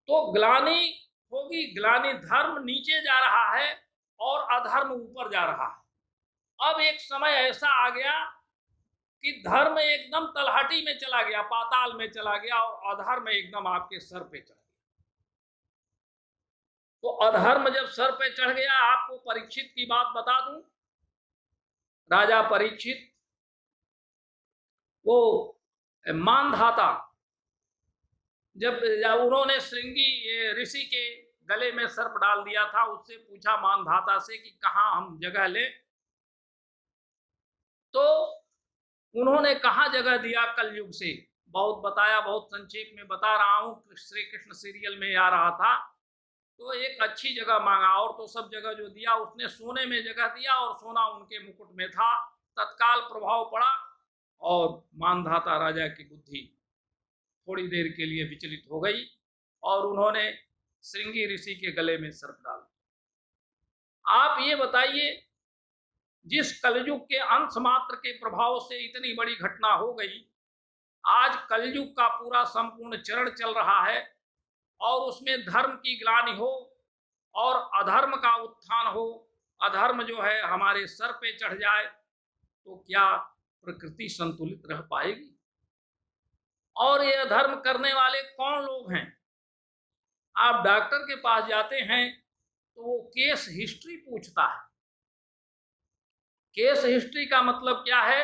तो ग्लानि होगी, ग्लानि, धर्म नीचे जा रहा है और अधर्म ऊपर जा रहा है। अब एक समय ऐसा आ गया कि धर्म एकदम तलहटी में चला गया, पाताल में चला गया, और अधर्म एकदम आपके सर पे चढ़ गया। तो अधर्म जब सर पे चढ़ गया, आपको परीक्षित की बात बता दूं। राजा परीक्षित, वो मानधाता, जब उन्होंने श्रृंगी ऋषि के गले में सर्प डाल दिया था, उससे पूछा मानधाता से कि कहाँ हम जगह लें, तो उन्होंने कहाँ जगह दिया? कलयुग से। बहुत बताया, बहुत संक्षेप में बता रहा हूँ। श्री कृष्ण सीरियल में आ रहा था, तो एक अच्छी जगह मांगा, और तो सब जगह जो दिया उसने सोने में जगह दिया, और सोना उनके मुकुट में था। तत्काल प्रभाव पड़ा और मानधाता राजा की बुद्धि थोड़ी देर के लिए विचलित हो गई, और उन्होंने श्रृंगी ऋषि के गले में सर्प डाल दिया। आप ये बताइए, जिस कलयुग के अंश मात्र के प्रभाव से इतनी बड़ी घटना हो गई, आज कलयुग का पूरा संपूर्ण चरण चल रहा है, और उसमें धर्म की ग्लानि हो और अधर्म का उत्थान हो, अधर्म जो है हमारे सर पे चढ़ जाए, तो क्या प्रकृति संतुलित रह पाएगी? और ये अधर्म करने वाले कौन लोग हैं? आप डॉक्टर के पास जाते हैं तो वो केस हिस्ट्री पूछता है। केस हिस्ट्री का मतलब क्या है?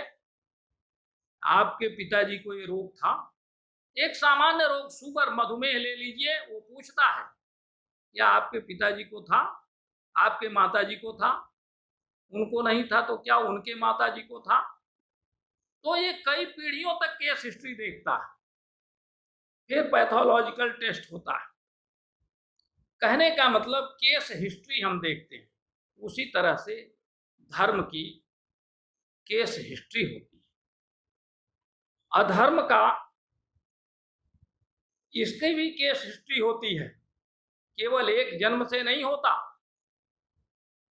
आपके पिताजी को ये रोग था, एक सामान्य रोग, शुगर, मधुमेह ले लीजिए, वो पूछता है क्या आपके पिताजी को था, आपके माताजी को था, उनको नहीं था तो क्या उनके माताजी को था? तो ये कई पीढ़ियों तक केस हिस्ट्री देखता है। फिर पैथोलॉजिकल टेस्ट होता है। कहने का मतलब केस हिस्ट्री हम देखते हैं, उसी तरह से धर्म की केस हिस्ट्री होती है। अधर्म का, इसकी भी केस हिस्ट्री होती है, केवल एक जन्म से नहीं होता।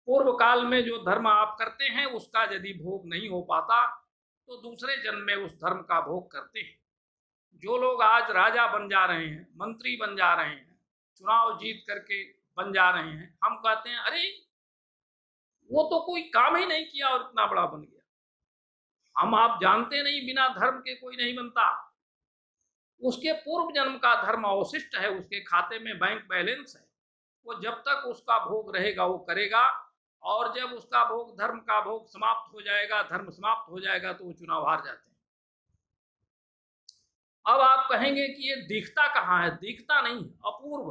पूर्व काल में जो धर्म आप करते हैं उसका यदि भोग नहीं हो पाता तो दूसरे जन्म में उस धर्म का भोग करते हैं। जो लोग आज राजा बन जा रहे हैं, मंत्री बन जा रहे हैं, चुनाव जीत करके बन जा रहे हैं, हम कहते हैं अरे वो तो कोई काम ही नहीं किया और इतना बड़ा बन गया। हम आप जानते नहीं, बिना धर्म के कोई नहीं बनता। उसके पूर्व जन्म का धर्म अवशिष्ट है, उसके खाते में बैंक बैलेंस है। वो जब तक उसका भोग रहेगा वो करेगा, और जब उसका भोग, धर्म का भोग समाप्त हो जाएगा, धर्म समाप्त हो जाएगा, तो वो चुनाव हार जाते हैं। अब आप कहेंगे कि ये दिखता कहाँ है? दिखता नहीं, अपूर्व।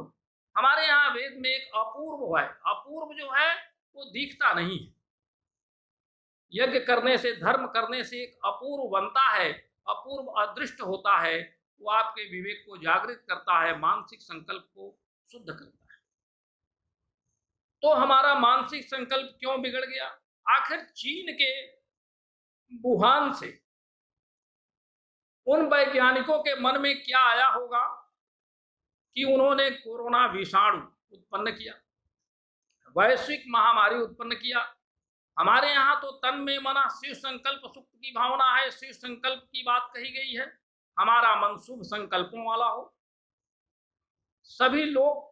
हमारे यहाँ वेद में एक अपूर्व है, अपूर्व जो है वो दिखता नहीं है। यज्ञ करने से, धर्म करने से एक अपूर्व बनता है, अपूर्व अदृष्ट होता है। वो आपके विवेक को जागृत करता है, मानसिक संकल्प को शुद्ध करता है। तो हमारा मानसिक संकल्प क्यों बिगड़ गया? आखिर चीन के वुहान से उन वैज्ञानिकों के मन में क्या आया होगा कि उन्होंने कोरोना विषाणु उत्पन्न किया, वैश्विक महामारी उत्पन्न किया। हमारे यहाँ तो तन में मना शिव संकल्प सुक्त की भावना है, शिव संकल्प की बात कही गई है। हमारा मन शुभ संकल्पों वाला हो, सभी लोग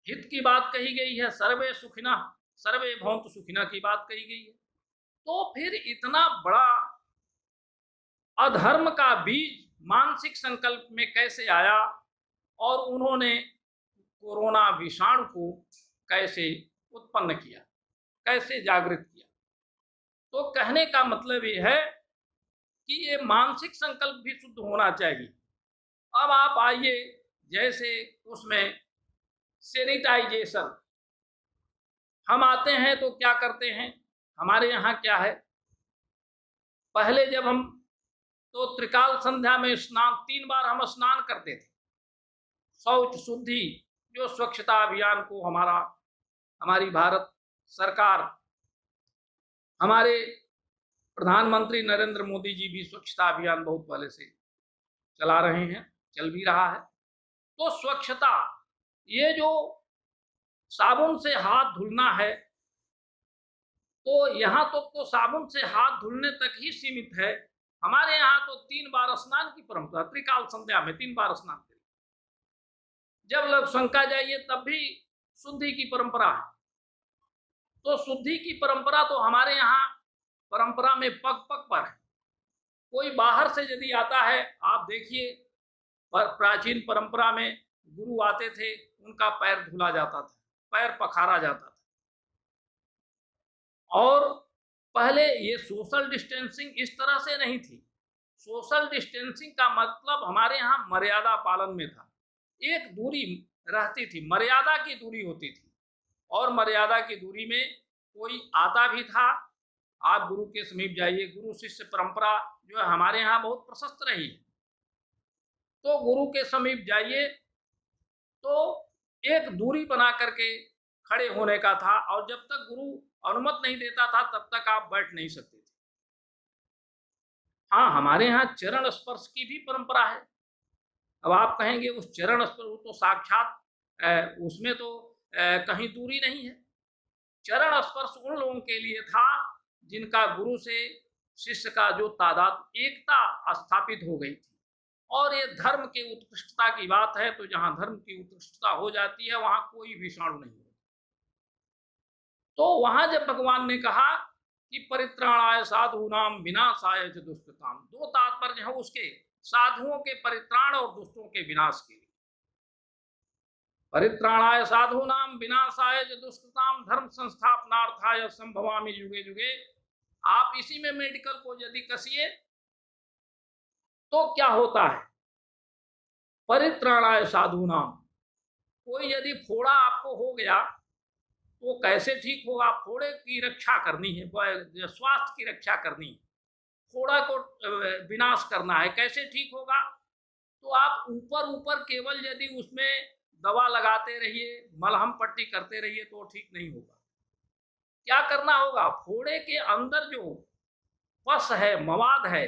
हित की बात कही गई है, सर्वे सुखिनः सर्वे भवन्तु सुखिनः की बात कही गई है। तो फिर इतना बड़ा अधर्म का बीज मानसिक संकल्प में कैसे आया और उन्होंने कोरोना विषाणु को कैसे उत्पन्न किया, कैसे जागृत किया। तो कहने का मतलब ये है कि ये मानसिक संकल्प भी शुद्ध होना चाहिए। अब आप आइए, जैसे उसमें सैनिटाइजेशन, हम आते हैं तो क्या करते हैं, हमारे यहाँ क्या है, पहले जब हम तो त्रिकाल संध्या में स्नान 3 बार हम स्नान करते थे। शौच शुद्धि जो स्वच्छता अभियान को हमारी भारत सरकार, हमारे प्रधानमंत्री नरेंद्र मोदी जी भी स्वच्छता अभियान बहुत पहले से चला रहे हैं, चल भी रहा है। तो स्वच्छता, ये जो साबुन से हाथ धुलना है, तो यहाँ तो साबुन से हाथ धुलने तक ही सीमित है। हमारे यहाँ तो 3 बार स्नान की परंपरा, त्रिकाल संध्या में 3 बार स्नान करें, जब लोग शंका जाइए तब भी शुद्धि की परंपरा है। तो शुद्धि की परंपरा तो हमारे यहाँ परंपरा में पग पग पर है। कोई बाहर से यदि आता है, आप देखिए प्राचीन परंपरा में गुरु आते थे, उनका पैर धुला जाता था, पैर पखारा जाता था। और पहले ये सोशल डिस्टेंसिंग इस तरह से नहीं थी। सोशल डिस्टेंसिंग का मतलब हमारे यहाँ मर्यादा पालन में था, एक दूरी रहती थी, मर्यादा की दूरी होती थी। और मर्यादा की दूरी में कोई आता भी था, आप गुरु के समीप जाइए, गुरु शिष्य परंपरा जो है हमारे यहाँ बहुत प्रशस्त रही है। तो गुरु के समीप जाइए तो एक दूरी बना करके खड़े होने का था, और जब तक गुरु अनुमति नहीं देता था तब तक आप बैठ नहीं सकते थे। हाँ, हमारे यहाँ चरण स्पर्श की भी परंपरा है। अब आप कहेंगे उस चरण स्पर्श तो साक्षात उसमें तो कहीं दूरी नहीं है। चरण स्पर्श उन लोगों के लिए था जिनका गुरु से शिष्य का जो तादाद, एकता स्थापित हो गई थी। और ये धर्म की उत्कृष्टता की बात है, तो जहां धर्म की उत्कृष्टता हो जाती है वहां कोई विषाणु नहीं होता। तो वहां जब भगवान ने कहा कि परित्राणाय साधूनाम विनाशाय च दुष्कृताम, 2 तात्पर्य हैं उसके, साधुओं के परित्राण और दुष्टों के विनाश के लिए। परित्राणाय साधूनाम विनाशाय च दुष्कृताम धर्म संस्थापनार्थाय संभवामि युगे युगे। आप इसी में मेडिकल को यदि कसिए तो क्या होता है, परित्राणाय साधूनाम, कोई यदि फोड़ा आपको हो गया तो कैसे ठीक होगा, फोड़े की रक्षा करनी है, स्वास्थ्य की रक्षा करनी है, फोड़ा को विनाश करना है, कैसे ठीक होगा। तो आप ऊपर ऊपर केवल यदि उसमें दवा लगाते रहिए, मलहम पट्टी करते रहिए तो ठीक नहीं होगा। क्या करना होगा, फोड़े के अंदर जो पस है, मवाद है,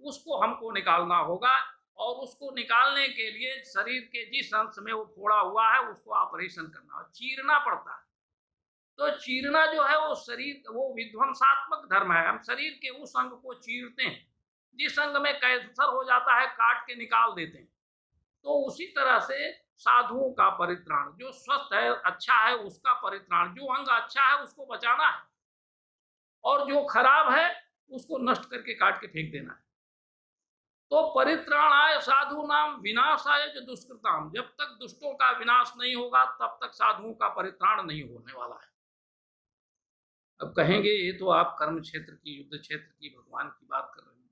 उसको हमको निकालना होगा। और उसको निकालने के लिए शरीर के जिस अंश में वो फोड़ा हुआ है उसको ऑपरेशन करना है, चीरना पड़ता है। तो चीरना जो है वो शरीर, वो विध्वंसात्मक धर्म है। हम शरीर के उस अंग को चीरते हैं जिस अंग में कैंसर हो जाता है, काट के निकाल देते हैं। तो उसी तरह से साधुओं का परित्राण, जो स्वस्थ है, अच्छा है, उसका परित्राण, जो अंग अच्छा है उसको बचाना है और जो खराब है उसको नष्ट करके काट के फेंक देना है। तो परित्राणाय साधूनाम विनाशाय च दुष्कृताम, जब तक दुष्टों का विनाश नहीं होगा तब तक साधुओं का परित्राण नहीं होने वाला है। अब कहेंगे ये तो आप कर्म क्षेत्र की, युद्ध क्षेत्र की, भगवान की बात कर रहे हैं,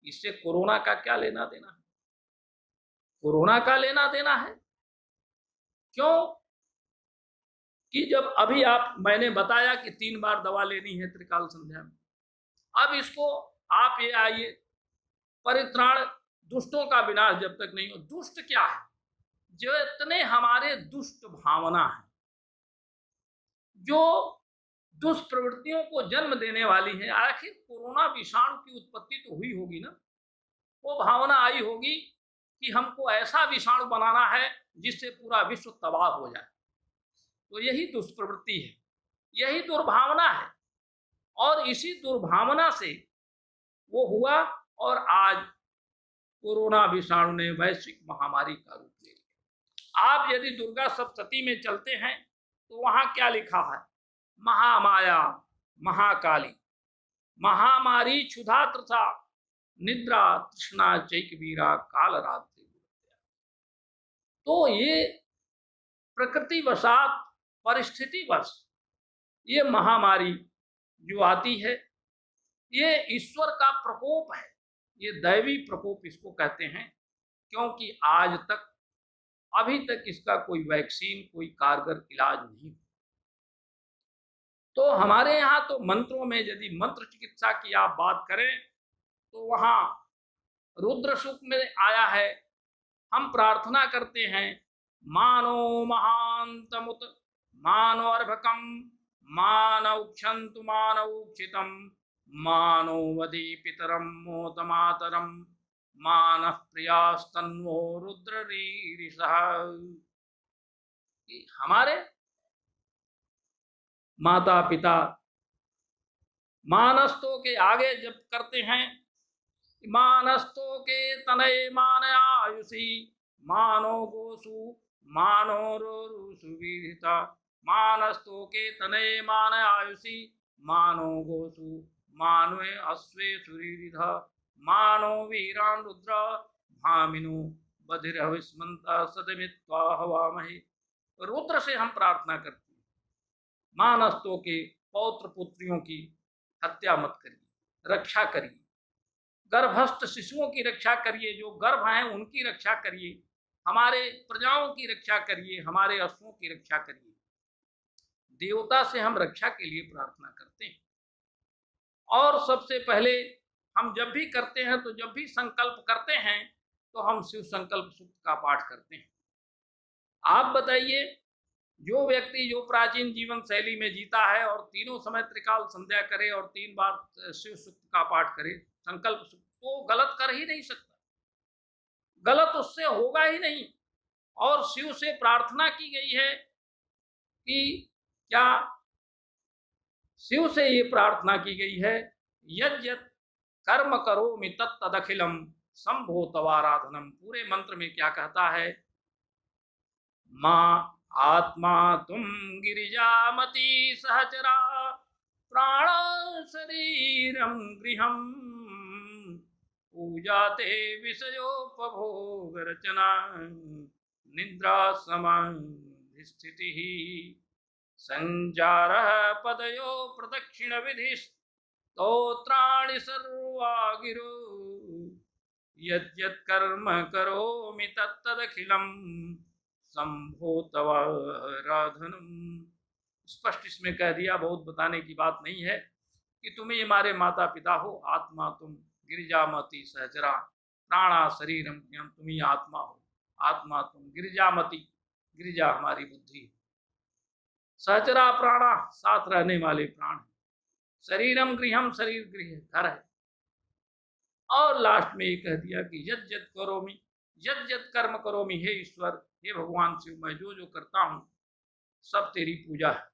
इससे कोरोना का क्या लेना देना है। कोरोना का लेना देना है क्यों कि जब अभी मैंने बताया कि 3 बार दवा लेनी है त्रिकाल संध्या में। अब इसको आप ये आइए, परित्राण, दुष्टों का विनाश जब तक नहीं हो। दुष्ट क्या है, जो इतने हमारे दुष्ट भावना है, जो दुष्प्रवृत्तियों को जन्म देने वाली है। आखिर कोरोना विषाणु की उत्पत्ति तो हुई होगी ना, वो भावना आई होगी कि हमको ऐसा विषाणु बनाना है जिससे पूरा विश्व तबाह हो जाए। तो यही दुष्प्रवृत्ति है, यही दुर्भावना है। और इसी दुर्भावना से वो हुआ और आज कोरोना विषाणु ने वैश्विक महामारी का रूप ले लिया। आप यदि दुर्गा सप्तशती में चलते हैं तो वहां क्या लिखा है? महामाया महाकाली महामारी क्षुधा तथा निद्रा तृष्णा चैक वीरा काल रात्रि। तो ये प्रकृति वशात परिस्थिति वश ये महामारी जो आती है ये ईश्वर का प्रकोप है, ये दैवी प्रकोप इसको कहते हैं, क्योंकि आज तक अभी तक इसका कोई वैक्सीन कोई कारगर इलाज नहीं। तो हमारे यहाँ तो मंत्रों में यदि मंत्र चिकित्सा की आप बात करें तो वहाँ रुद्र सुक्त में आया है, हम प्रार्थना करते हैं मानो महांतमुत मानो अर्भकम मानौ क्षन्तु मानौ क्षितम मानो वदी पितरम मोदमातरम मानः प्रियास्तन्वो रुद्ररीरिषः। हमारे माता पिता मानस्तों के आगे जब करते हैं मानस्तों के तनय मान आयुषी मानो गोसु मानो रोरुसु वीरिता मानस्तों के तनय मान आयुषी मानो गोसु मानवे अश्वे सुरीरिधा मानो वीरान रुद्र भामिनु बधिरविस्मंता सदमित्वा हवामहे। रुद्र से हम प्रार्थना करते हैं, मानस्तों के पौत्र पुत्रियों की हत्या मत करिए, रक्षा करिए, गर्भस्थ शिशुओं की रक्षा करिए, जो गर्भ हैं उनकी रक्षा करिए, हमारे प्रजाओं की रक्षा करिए, हमारे अश्वों की रक्षा करिए। देवता से हम रक्षा के लिए प्रार्थना करते हैं। और सबसे पहले हम जब भी करते हैं तो जब भी संकल्प करते हैं तो हम शिव संकल्प सूक्त का पाठ करते हैं। आप बताइए, जो व्यक्ति जो प्राचीन जीवन शैली में जीता है और तीनों समय त्रिकाल संध्या करे और 3 बार शिव सूक्त का पाठ करे, संकल्प सूक्त, तो गलत कर ही नहीं सकता, गलत उससे होगा ही नहीं। और शिव से प्रार्थना की गई है कि क्या शिव से ये प्रार्थना की गई है, यज्ञ कर्म करोमि तत्तदखिलम शंभो तवाराधनम। पूरे मंत्र में क्या कहता है? माँ आत्मा तुम गिरिजामती सहचरा प्राण शरीरम गृहम पूजाते विषयोपभोग रचना निद्रा समाधिस्थिति संजारः पदयो प्रदक्षिण विधि स्तोत्राणि सर्वा गिरो यद्यत् कर्म करोमि तत्तदखिलम शंभो तवाराधनम। स्पष्ट इसमें कह दिया, बहुत बताने की बात नहीं है कि तुम ही हमारे माता पिता हो, आत्मा तुम गिरिजामती सहचरा प्राणा शरीरम, तुम ही आत्मा हो, आत्मा तुम गिरिजामती, गिरिजा हमारी बुद्धि, सहचरा प्राणा साथ रहने वाले प्राण, शरीरम गृहम शरीर गृह घर है। और लास्ट में ये कह दिया कि यद यद करोमि, यद यद कर्म करोमि, हे ईश्वर, हे भगवान शिव, मैं जो जो करता हूँ सब तेरी पूजा है।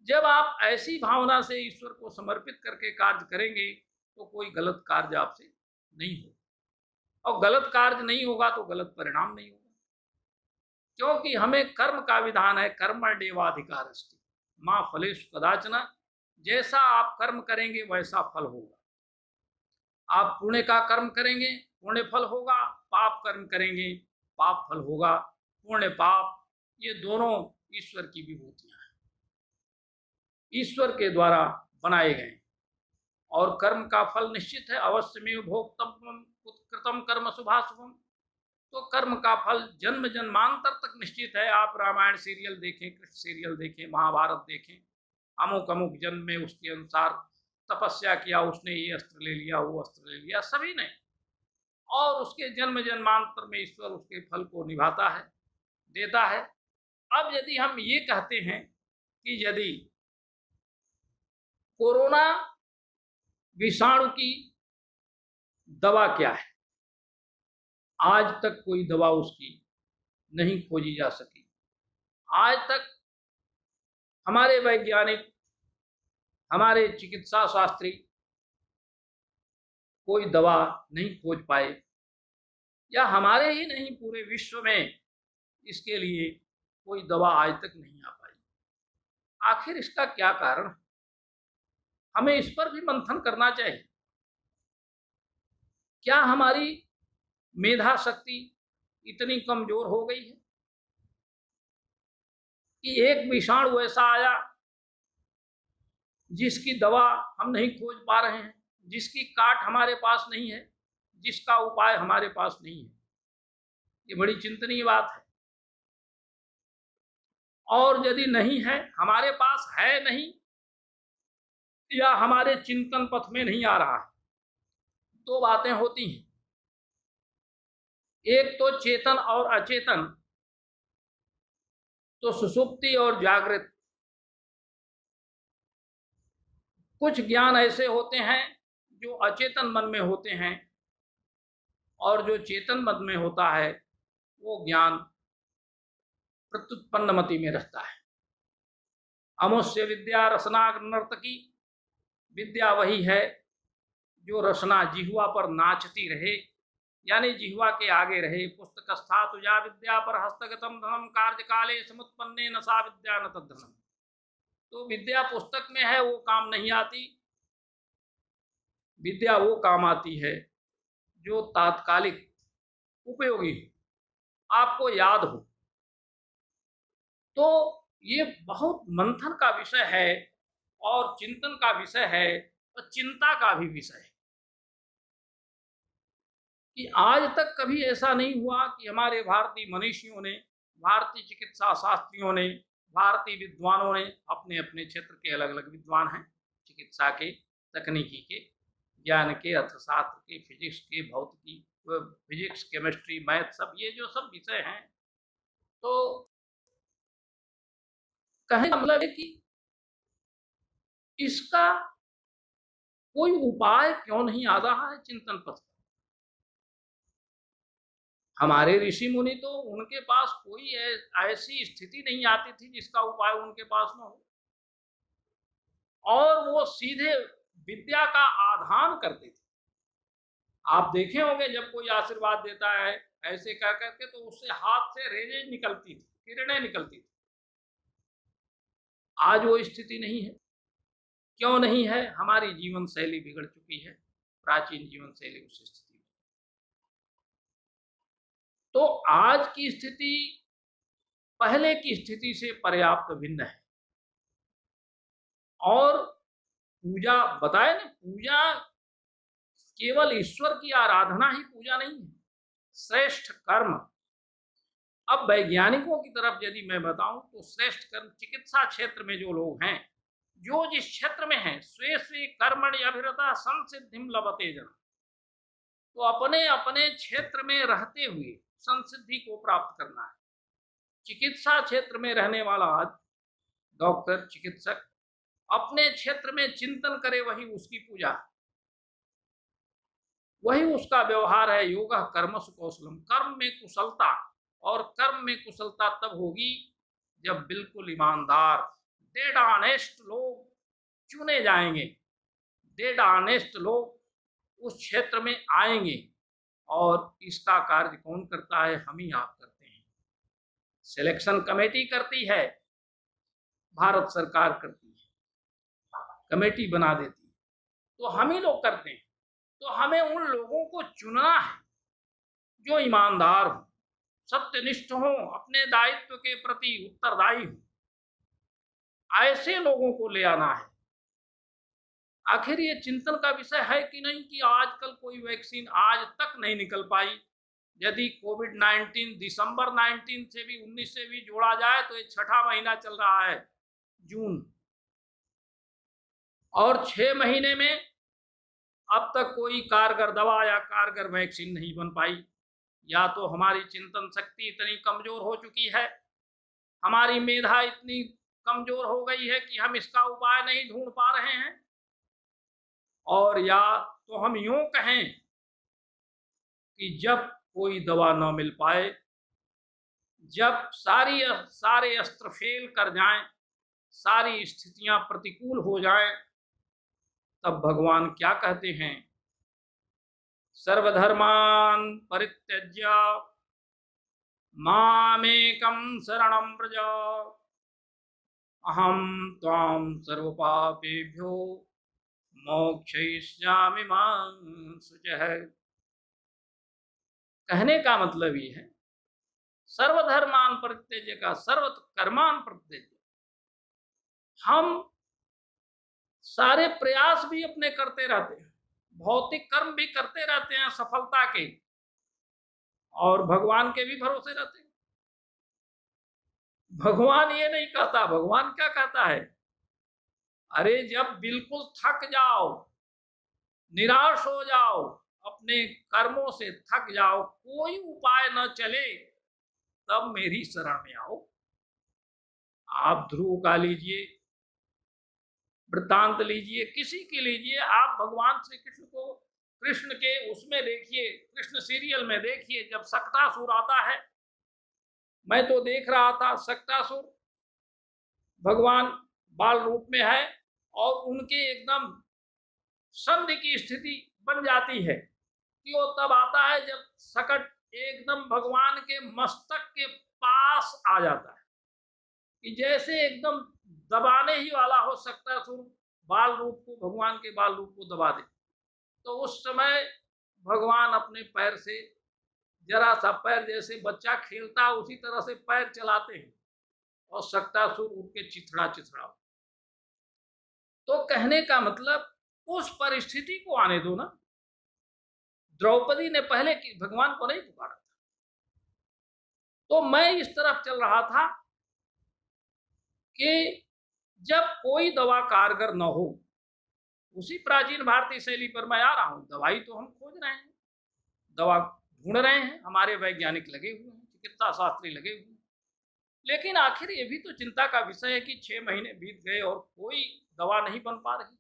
जब आप ऐसी भावना से ईश्वर को समर्पित करके कार्य करेंगे तो कोई गलत कार्य आपसे नहीं होगा, और गलत कार्य नहीं होगा तो गलत परिणाम नहीं होगा, क्योंकि हमें कर्म का विधान है, कर्मण्येवाधिकारस्ति मां फलेषु कदाचन। जैसा आप कर्म करेंगे वैसा फल होगा। आप पुण्य का कर्म करेंगे पुण्य फल होगा, पाप कर्म करेंगे पाप फल होगा। पुण्य पाप ये दोनों ईश्वर की विभूतियां हैं, ईश्वर के द्वारा बनाए गए, और कर्म का फल निश्चित है। अवश्यमेव भोक्तव्यम उत्कृतम कर्म शुभाशुभम। तो कर्म का फल जन्म जन्मांतर तक निश्चित है। आप रामायण सीरियल देखें, कृष्ण सीरियल देखें, महाभारत देखें, अमुक अमुक जन्म में उसके अनुसार तपस्या किया, उसने ये अस्त्र ले लिया, वो अस्त्र ले लिया, सभी ने, और उसके जन्म जन्मांतर में ईश्वर उसके फल को निभाता है, देता है। अब यदि हम ये कहते हैं कि यदि कोरोना विषाणु की दवा क्या है, आज तक कोई दवा उसकी नहीं खोजी जा सकी। आज तक हमारे वैज्ञानिक, हमारे चिकित्सा शास्त्री कोई दवा नहीं खोज पाए या हमारे ही नहीं पूरे विश्व में इसके लिए कोई दवा आज तक नहीं आ पाई। आखिर इसका क्या कारण है? हमें इस पर भी मंथन करना चाहिए। क्या हमारी मेधा शक्ति इतनी कमजोर हो गई है कि एक विषाणु ऐसा आया जिसकी दवा हम नहीं खोज पा रहे हैं, जिसकी काट हमारे पास नहीं है, जिसका उपाय हमारे पास नहीं है? ये बड़ी चिंतनीय बात है। और यदि नहीं है, हमारे पास है नहीं या हमारे चिंतन पथ में नहीं आ रहा है, दो बातें होती हैं। एक तो चेतन और अचेतन, तो सुषुप्ति और जागृत। कुछ ज्ञान ऐसे होते हैं जो अचेतन मन में होते हैं और जो चेतन मन में होता है वो ज्ञान प्रत्युत्पन्न मति में रहता है। अमुष्य विद्या रसना नर्तकी, विद्या वही है जो रसना जिह्वा पर नाचती रहे, यानी जिह्वा के आगे रहे। पुस्तक स्था तुझा विद्या पर हस्तगतम धनम कार्य काले समुत्पन्ने न सा विद्या न तद्धनम। तो विद्या पुस्तक में है वो काम नहीं आती, विद्या वो काम आती है जो तात्कालिक उपयोगी हो, आपको याद हो। तो ये बहुत मंथन का विषय है और चिंतन का विषय है और चिंता का भी विषय है कि आज तक कभी ऐसा नहीं हुआ कि हमारे भारतीय मनीषियों ने, भारतीय चिकित्सा शास्त्रियों ने, भारतीय विद्वानों ने, अपने अपने क्षेत्र के अलग अलग विद्वान हैं, चिकित्सा के, तकनीकी के, ज्ञान के, अर्थशास्त्र के, फिजिक्स के, भौतिकी, फिजिक्स, केमिस्ट्री, मैथ, सब ये जो सब विषय हैं, तो कहने का मतलब है कि इसका कोई उपाय क्यों नहीं आ रहा है चिंतन पथ। हमारे ऋषि मुनि तो उनके पास कोई ऐसी स्थिति नहीं आती थी जिसका उपाय उनके पास न हो, और वो सीधे विद्या का आधान करते थे। आप देखे होंगे जब कोई आशीर्वाद देता है ऐसे कह करके, तो उससे हाथ से रेजें निकलती थी, किरणें निकलती थी। आज वो स्थिति नहीं है। क्यों नहीं है? हमारी जीवन शैली बिगड़ चुकी है, प्राचीन जीवन शैली उस स्थिति में। तो आज की स्थिति पहले की स्थिति से पर्याप्त भिन्न है। और पूजा बताए ना, पूजा केवल ईश्वर की आराधना ही पूजा नहीं है, श्रेष्ठ कर्म। अब वैज्ञानिकों की तरफ यदि मैं बताऊं तो श्रेष्ठ कर्म चिकित्सा क्षेत्र में जो लोग हैं, जो जिस क्षेत्र में हैं, स्वे स्वे कर्मणि अभिरता संसिद्धिम लभते जन, तो अपने अपने क्षेत्र में रहते हुए संसिद्धि को प्राप्त करना है। चिकित्सा क्षेत्र में रहने वाला आज डॉक्टर, चिकित्सक अपने क्षेत्र में चिंतन करे, वही उसकी पूजा, वही उसका व्यवहार है। योग कर्मसु कौशलम, कर्म में कुशलता। और कर्म में कुशलता तब होगी जब बिल्कुल ईमानदार, डेड ऑनेस्ट लोग चुने जाएंगे, डेड ऑनेस्ट लोग उस क्षेत्र में आएंगे। और इसका कार्य कौन करता है? हम ही आप करते हैं। सिलेक्शन कमेटी करती है, भारत सरकार करती है, कमेटी बना देती है, तो हम ही लोग करते हैं। तो हमें उन लोगों को चुनना है जो ईमानदार हो, सत्यनिष्ठ हो, अपने दायित्व के प्रति उत्तरदायी हो। ऐसे लोगों को ले आना है। आखिर ये चिंतन का विषय है कि नहीं कि आजकल कोई वैक्सीन आज तक नहीं निकल पाई। यदि कोविड-19 दिसंबर 19 से भी 19 से भी जोड़ा जाए तो ये 6ठा महीना चल रहा है, जून, और 6 महीने में अब तक कोई कारगर दवा या कारगर वैक्सीन नहीं बन पाई। या तो हमारी चिंतन शक्ति इतनी कमजोर हो चुकी है, हमारी मेधा इतनी कमजोर हो गई है कि हम इसका उपाय नहीं ढूंढ पा रहे हैं, और या तो हम यूं कहें कि जब कोई दवा न मिल पाए, जब सारे अस्त्र फेल कर जाएं, सारी स्थितियां प्रतिकूल हो जाएं, तब भगवान क्या कहते हैं? सर्वधर्मान् परित्यज्य मामेकं शरणं व्रज अहं त्वां सर्वपापेभ्यो मोक्षयिष्यामि मा शुचः। कहने का मतलब ये है, सर्वधर्मान परित्यज्य का सर्व कर्मान परित्यज्य। हम सारे प्रयास भी अपने करते रहते हैं, भौतिक कर्म भी करते रहते हैं सफलता के, और भगवान के भी भरोसे रहते हैं। भगवान ये नहीं कहता, भगवान क्या कहता है, अरे जब बिल्कुल थक जाओ, निराश हो जाओ, अपने कर्मों से थक जाओ, कोई उपाय न चले, तब मेरी शरण में आओ। आप ध्रुव का लीजिए, वृत्तांत लीजिए, किसी की लीजिए, आप भगवान श्री कृष्ण को, कृष्ण के उसमें देखिए, कृष्ण सीरियल में देखिए, जब सक्टासुर आता है, मैं तो देख रहा था, सक्टासुर भगवान बाल रूप में है और उनके एकदम संधि की स्थिति बन जाती है कि वो तब आता है जब सकट एकदम भगवान के मस्तक के पास आ जाता है, कि जैसे एकदम दबाने ही वाला हो सक्टासुर बाल रूप को, भगवान के बाल रूप को दबा दे। तो उस समय भगवान अपने पैर से, जरा सा पैर जैसे बच्चा खेलता है उसी तरह से पैर चलाते हैं और सक्टासुर उनके चिथड़ा चिथड़ा। तो कहने का मतलब उस परिस्थिति को आने दो ना। द्रौपदी ने पहले भगवान को नहीं पुकारा था, तो मैं इस तरफ चल रहा था कि जब कोई दवा कारगर न हो, उसी प्राचीन भारतीय शैली पर मैं आ रहा हूं। दवाई तो हम खोज रहे हैं, दवा ढूंढ रहे हैं, हमारे वैज्ञानिक लगे हुए हैं, चिकित्सा शास्त्री लगे हुए हैं, लेकिन आखिर ये भी तो चिंता का विषय है कि 6 महीने बीत गए और कोई दवा नहीं बन पा रही।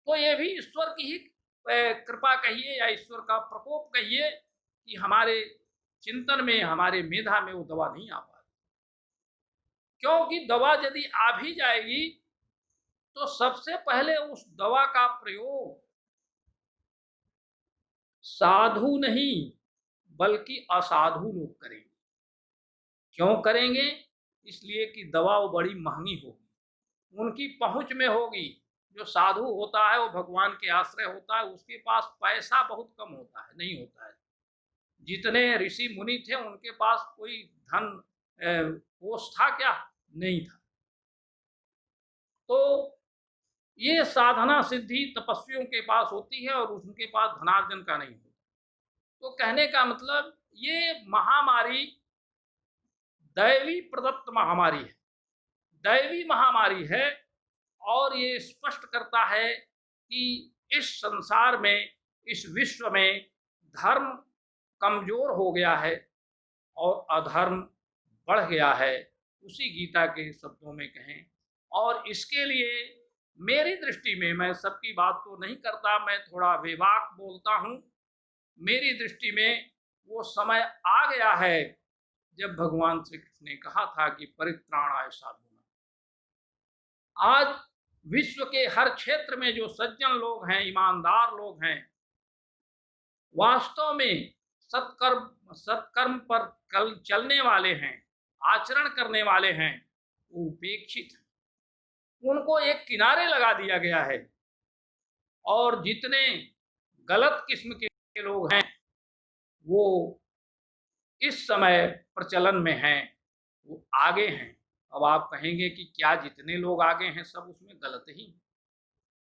तो ये भी ईश्वर की ही कृपा कहिए या ईश्वर का प्रकोप कहिए कि हमारे चिंतन में, हमारे मेधा में वो दवा नहीं आ पा रही। क्योंकि दवा यदि आ भी जाएगी तो सबसे पहले उस दवा का प्रयोग साधु नहीं बल्कि असाधु लोग करेंगे। क्यों करेंगे? इसलिए कि दवा वो बड़ी महंगी होगी, उनकी पहुंच में होगी। जो साधु होता है वो भगवान के आश्रय होता है, उसके पास पैसा बहुत कम होता है, नहीं होता है। जितने ऋषि मुनि थे उनके पास कोई धन कोष था क्या? नहीं था। तो ये साधना सिद्धि तपस्वियों के पास होती है और उनके पास धनार्जन का नहीं होता। तो कहने का मतलब ये महामारी दैवी प्रदत्त महामारी है, दैवी महामारी है, और ये स्पष्ट करता है कि इस संसार में, इस विश्व में धर्म कमजोर हो गया है और अधर्म बढ़ गया है, उसी गीता के शब्दों में कहें। और इसके लिए मेरी दृष्टि में, मैं सबकी बात तो नहीं करता, मैं थोड़ा बेबाक बोलता हूँ, मेरी दृष्टि में वो समय आ गया है जब भगवान श्री कृष्ण ने कहा था कि परित्राणाय साधूनां। आज विश्व के हर क्षेत्र में जो सज्जन लोग हैं, ईमानदार लोग हैं, वास्तव में सत्कर्म पर कल चलने वाले हैं, आचरण करने वाले हैं, वो उपेक्षित हैं। उनको एक किनारे लगा दिया गया है, और जितने गलत किस्म के लोग हैं वो इस समय प्रचलन में हैं, वो आगे हैं। अब आप कहेंगे कि क्या जितने लोग आगे हैं सब उसमें गलत ही?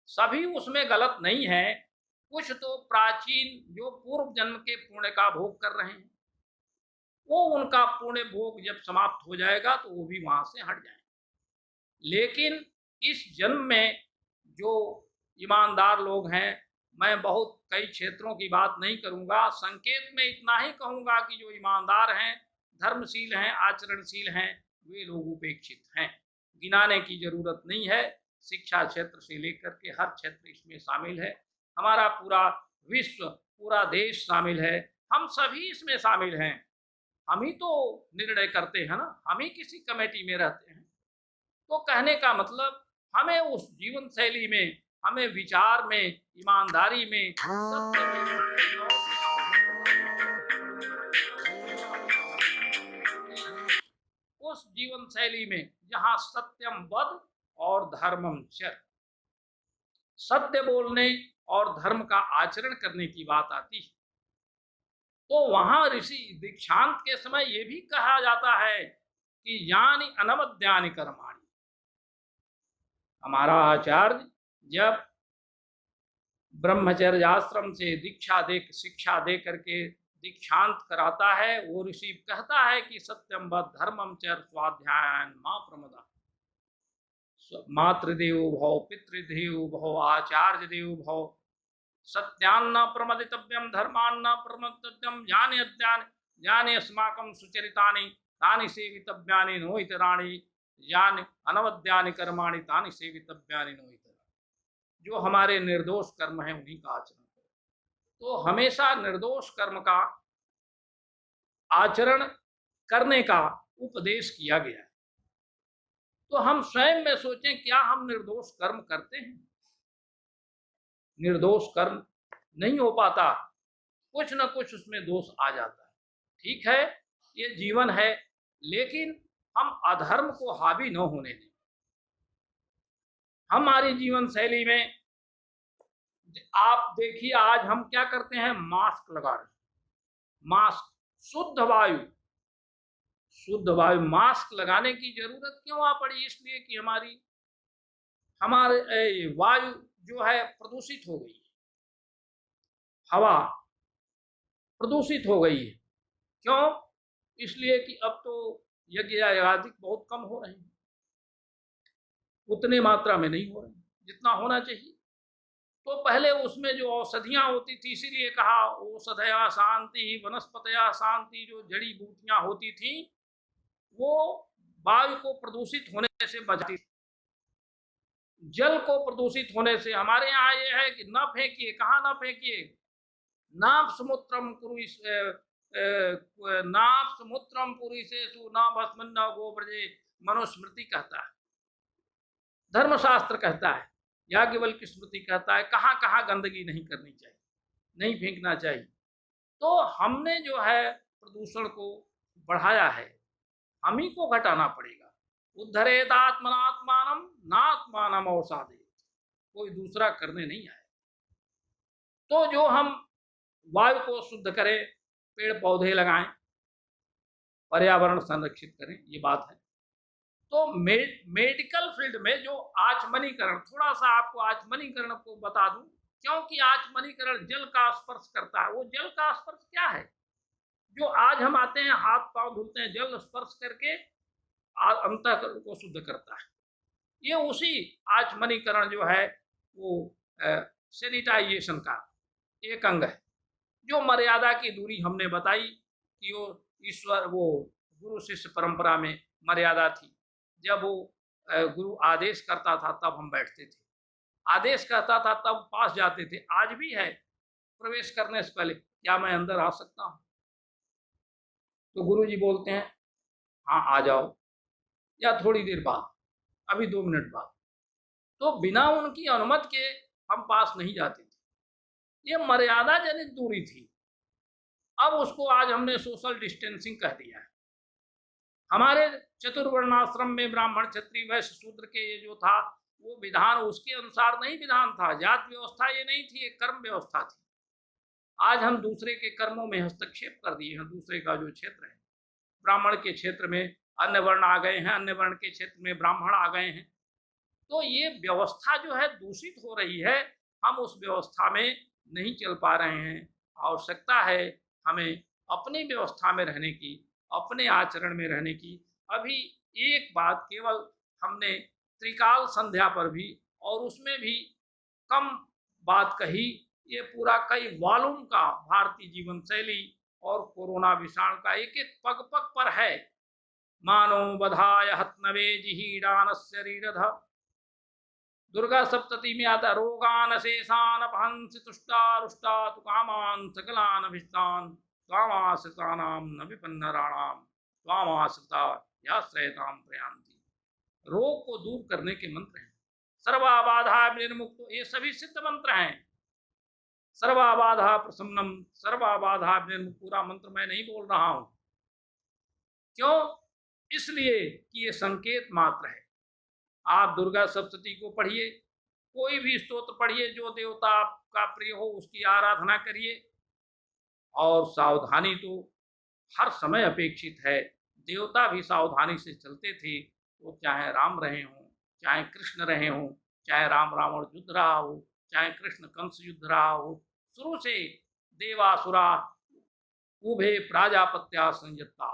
सभी उसमें गलत नहीं है। कुछ तो प्राचीन जो पूर्व जन्म के पुण्य का भोग कर रहे हैं, वो उनका पुण्य भोग जब समाप्त हो जाएगा तो वो भी वहां से हट जाएंगे। लेकिन इस जन्म में जो ईमानदार लोग हैं, मैं बहुत कई क्षेत्रों की बात नहीं करूंगा, संकेत में इतना ही कहूंगा कि जो ईमानदार हैं, धर्मशील हैं, आचरणशील हैं, वे लोग उपेक्षित हैं, गिनाने की जरूरत नहीं है। शिक्षा क्षेत्र से लेकर के हर क्षेत्र इसमें शामिल है। हमारा पूरा विश्व, पूरा देश शामिल है, हम सभी इसमें शामिल हैं। हम ही तो निर्णय करते हैं ना, हम ही किसी कमेटी में रहते हैं। तो कहने का मतलब हमें उस जीवन शैली में, हमें विचार में, ईमानदारी में, सत्य में उस जीवन शैली में जहां सत्यम वद और धर्मम चर, सत्य बोलने और धर्म का आचरण करने की बात आती है, तो वहां ऋषि दीक्षांत के समय यह भी कहा जाता है कि यानी अनवद्यानि कर्माणि। हमारा आचार्य जब ब्रह्मचर्य आश्रम से दीक्षा दे, शिक्षा दे करके दीक्षांत कराता है, वो ऋषि कहता है कि सत्यम व धर्मम चर स्वाध्यायन मां प्रमदा। मातृदेवो भव, पितृदेवो भव, आचार्य देवो भव, सत्यान्न प्रमदितव्यम, धर्मान्न प्रमदितव्यम, यानि अद्यानि यानि अस्माकं सुचरितानि तानि सेवितव्यानि नो इतराणि, यानि अनवद्यानि कर्माणि तानि सेवितव्यानि नो इतराणि। जो हमारे निर्दोष कर्म है उन्हीं का आचरण करें। तो हमेशा निर्दोष कर्म का आचरण करने का उपदेश किया गया है। तो हम स्वयं में सोचें, क्या हम निर्दोष कर्म करते हैं? निर्दोष कर्म नहीं हो पाता, कुछ न कुछ उसमें दोष आ जाता है। ठीक है, ये जीवन है, लेकिन हम अधर्म को हावी न होने दें। हमारी जीवन शैली में आप देखिए, आज हम क्या करते हैं, मास्क लगा रहे हैं। मास्क, शुद्ध वायु, शुद्ध वायु, मास्क लगाने की जरूरत क्यों आ पड़ी? इसलिए कि हमारे वायु जो है प्रदूषित हो गई है, हवा प्रदूषित हो गई है। क्यों? इसलिए कि अब तो यज्ञ यागादि बहुत कम हो रहे हैं, उतने मात्रा में नहीं हो रहे हैं जितना होना चाहिए। तो पहले उसमें जो औषधियां होती थी, इसीलिए कहा औषधया शांति वनस्पतया शांति, जो जड़ी बूटियां होती थी वो वायु को प्रदूषित होने से बचाती थी, जल को प्रदूषित होने से। हमारे यहाँ ये है कि न फेंकिए, कहाँ न फेंकिए, नाप समुद्रम पुरी नाप समुद्रम पुरी से न भस्मन्न गोब्रजे, मनुस्मृति कहता है, धर्मशास्त्र कहता है, याज्ञवल्क्य स्मृति कहता है, कहाँ कहाँ गंदगी नहीं करनी चाहिए, नहीं फेंकना चाहिए। तो हमने जो है प्रदूषण को बढ़ाया है, हम ही को घटाना पड़ेगा। उद्धरेत आत्मनात्मानम नात्मानम अवसादेत, कोई दूसरा करने नहीं आए। तो जो हम वायु को शुद्ध करें, पेड़ पौधे लगाएं, पर्यावरण संरक्षित करें, ये बात है। तो मेडिकल फील्ड में जो आचमनीकरण, थोड़ा सा आपको आचमनीकरण को बता दूं, क्योंकि आचमनीकरण जल का स्पर्श करता है। वो जल का स्पर्श क्या है? जो आज हम आते हैं, हाथ पांव धुलते हैं, जल स्पर्श करके अंतःकरण को शुद्ध करता है। ये उसी आचमनीकरण जो है वो सैनिटाइजेशन का एक अंग है। जो मर्यादा की दूरी हमने बताई कि वो ईश्वर, वो गुरु शिष्य परंपरा में मर्यादा थी। जब वो गुरु आदेश करता था तब हम बैठते थे, आदेश करता था तब पास जाते थे। आज भी है, प्रवेश करने से पहले क्या मैं अंदर आ सकता हूँ? तो गुरु जी बोलते हैं हाँ आ जाओ, या थोड़ी देर बाद, अभी 2 मिनट बाद। तो बिना उनकी अनुमति के हम पास नहीं जाते थे। ये मर्यादा जनित दूरी थी। अब उसको आज हमने सोशल डिस्टेंसिंग कह दिया है। हमारे चतुर्वर्णाश्रम में ब्राह्मण क्षत्रिय वैश्य शूद्र के ये जो था वो विधान उसके अनुसार नहीं विधान था, जात व्यवस्था ये नहीं थी, एक कर्म व्यवस्था थी। आज हम दूसरे के कर्मों में हस्तक्षेप कर दिए हैं। दूसरे का जो क्षेत्र है, ब्राह्मण के क्षेत्र में अन्य वर्ण आ गए हैं, अन्य वर्ण के क्षेत्र में ब्राह्मण आ गए हैं। तो ये व्यवस्था जो है दूषित हो रही है, हम उस व्यवस्था में नहीं चल पा रहे हैं। आवश्यकता है हमें अपनी व्यवस्था में रहने की, अपने आचरण में रहने की। अभी एक बात केवल हमने त्रिकाल संध्या पर भी, और उसमें भी कम बात कही। ये पूरा कई वॉल्यूम का भारतीय जीवन शैली और कोरोना विषाणु का एक एक पग पग पर है। मानो बधाय हत्नवे जिहीडानस्य रीरध, दुर्गा सप्तती में आता, रोगान शेषान अपहंसि तुष्टारुष्टा तु कामान सकलान अभिष्टान स्वामाश्रितानाम न विपन्नराणाम स्वामाश्रिता याश्रयताम प्रयांति। रोग को दूर करने के मंत्र हैं, सर्वाबाधा विनिर्मुक्तो, ये सभी सिद्ध मंत्र हैं। सर्वाबाधा प्रसन्नम, सर्वाबाधा विनिर्मुक्त, पूरा मंत्र मैं नहीं बोल रहा हूं। क्यों? इसलिए कि ये संकेत मात्र है। आप दुर्गा सप्तशती को पढ़िए, कोई भी स्तोत्र पढ़िए, जो देवता आपका प्रिय हो उसकी आराधना करिए। और सावधानी तो हर समय अपेक्षित है। देवता भी सावधानी से चलते थे, वो चाहे राम रहे हों, चाहे कृष्ण रहे हों, चाहे राम रावण युद्ध रहा हो, चाहे कृष्ण कंस युद्ध रहा हो। शुरू से देवासुरा उभे प्राजापत्या संयत्ता,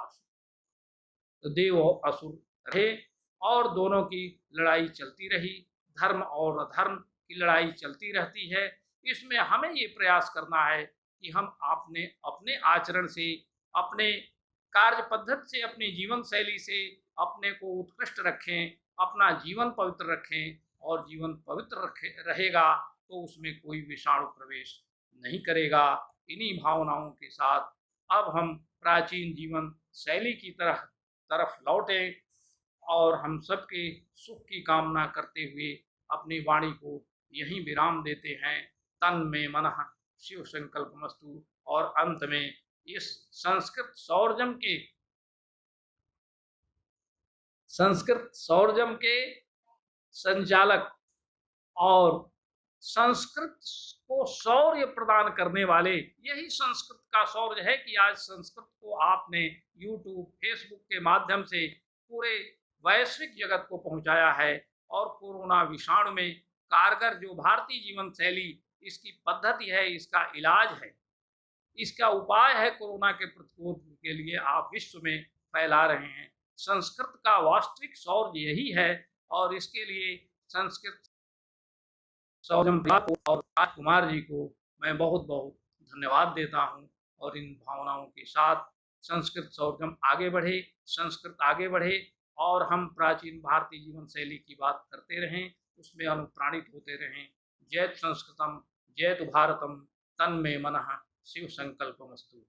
तो देव और असुर रहे और दोनों की लड़ाई चलती रही। धर्म और अधर्म की लड़ाई चलती रहती है। इसमें हमें ये प्रयास करना है कि हम अपने अपने आचरण से, अपने कार्य पद्धति से, अपनी जीवन शैली से अपने को उत्कृष्ट रखें, अपना जीवन पवित्र रखें। और जीवन पवित्र रहेगा तो उसमें कोई विषाणु प्रवेश नहीं करेगा। इन्हीं भावनाओं के साथ अब हम प्राचीन जीवन शैली की तरफ लौटे और हम सबके सुख की कामना करते हुए अपनी वाणी को यहीं विराम देते हैं। तन में मनः शिव संकल्पमस्तु। और अंत में इस संस्कृत सौरजम के संचालक और संस्कृत को शौर्य प्रदान करने वाले, यही संस्कृत का शौर्य है कि आज संस्कृत को आपने यूट्यूब, फेसबुक के माध्यम से पूरे वैश्विक जगत को पहुंचाया है। और कोरोना विषाणु में कारगर जो भारतीय जीवन शैली, इसकी पद्धति है, इसका इलाज है, इसका उपाय है, कोरोना के प्रतिरोध के लिए आप विश्व में फैला रहे हैं। संस्कृत का वास्तविक शौर्य यही है। और इसके लिए संस्कृत सौरम को और राजकुमार जी को मैं बहुत बहुत धन्यवाद देता हूँ। और इन भावनाओं के साथ संस्कृत सौरजम आगे बढ़े, संस्कृत आगे बढ़े और हम प्राचीन भारतीय जीवन शैली की बात करते रहें, उसमें अनुप्राणित होते रहें। जयत संस्कृतम, जयतु भारतम, तन्मे मनः शिव संकल्पमस्तु।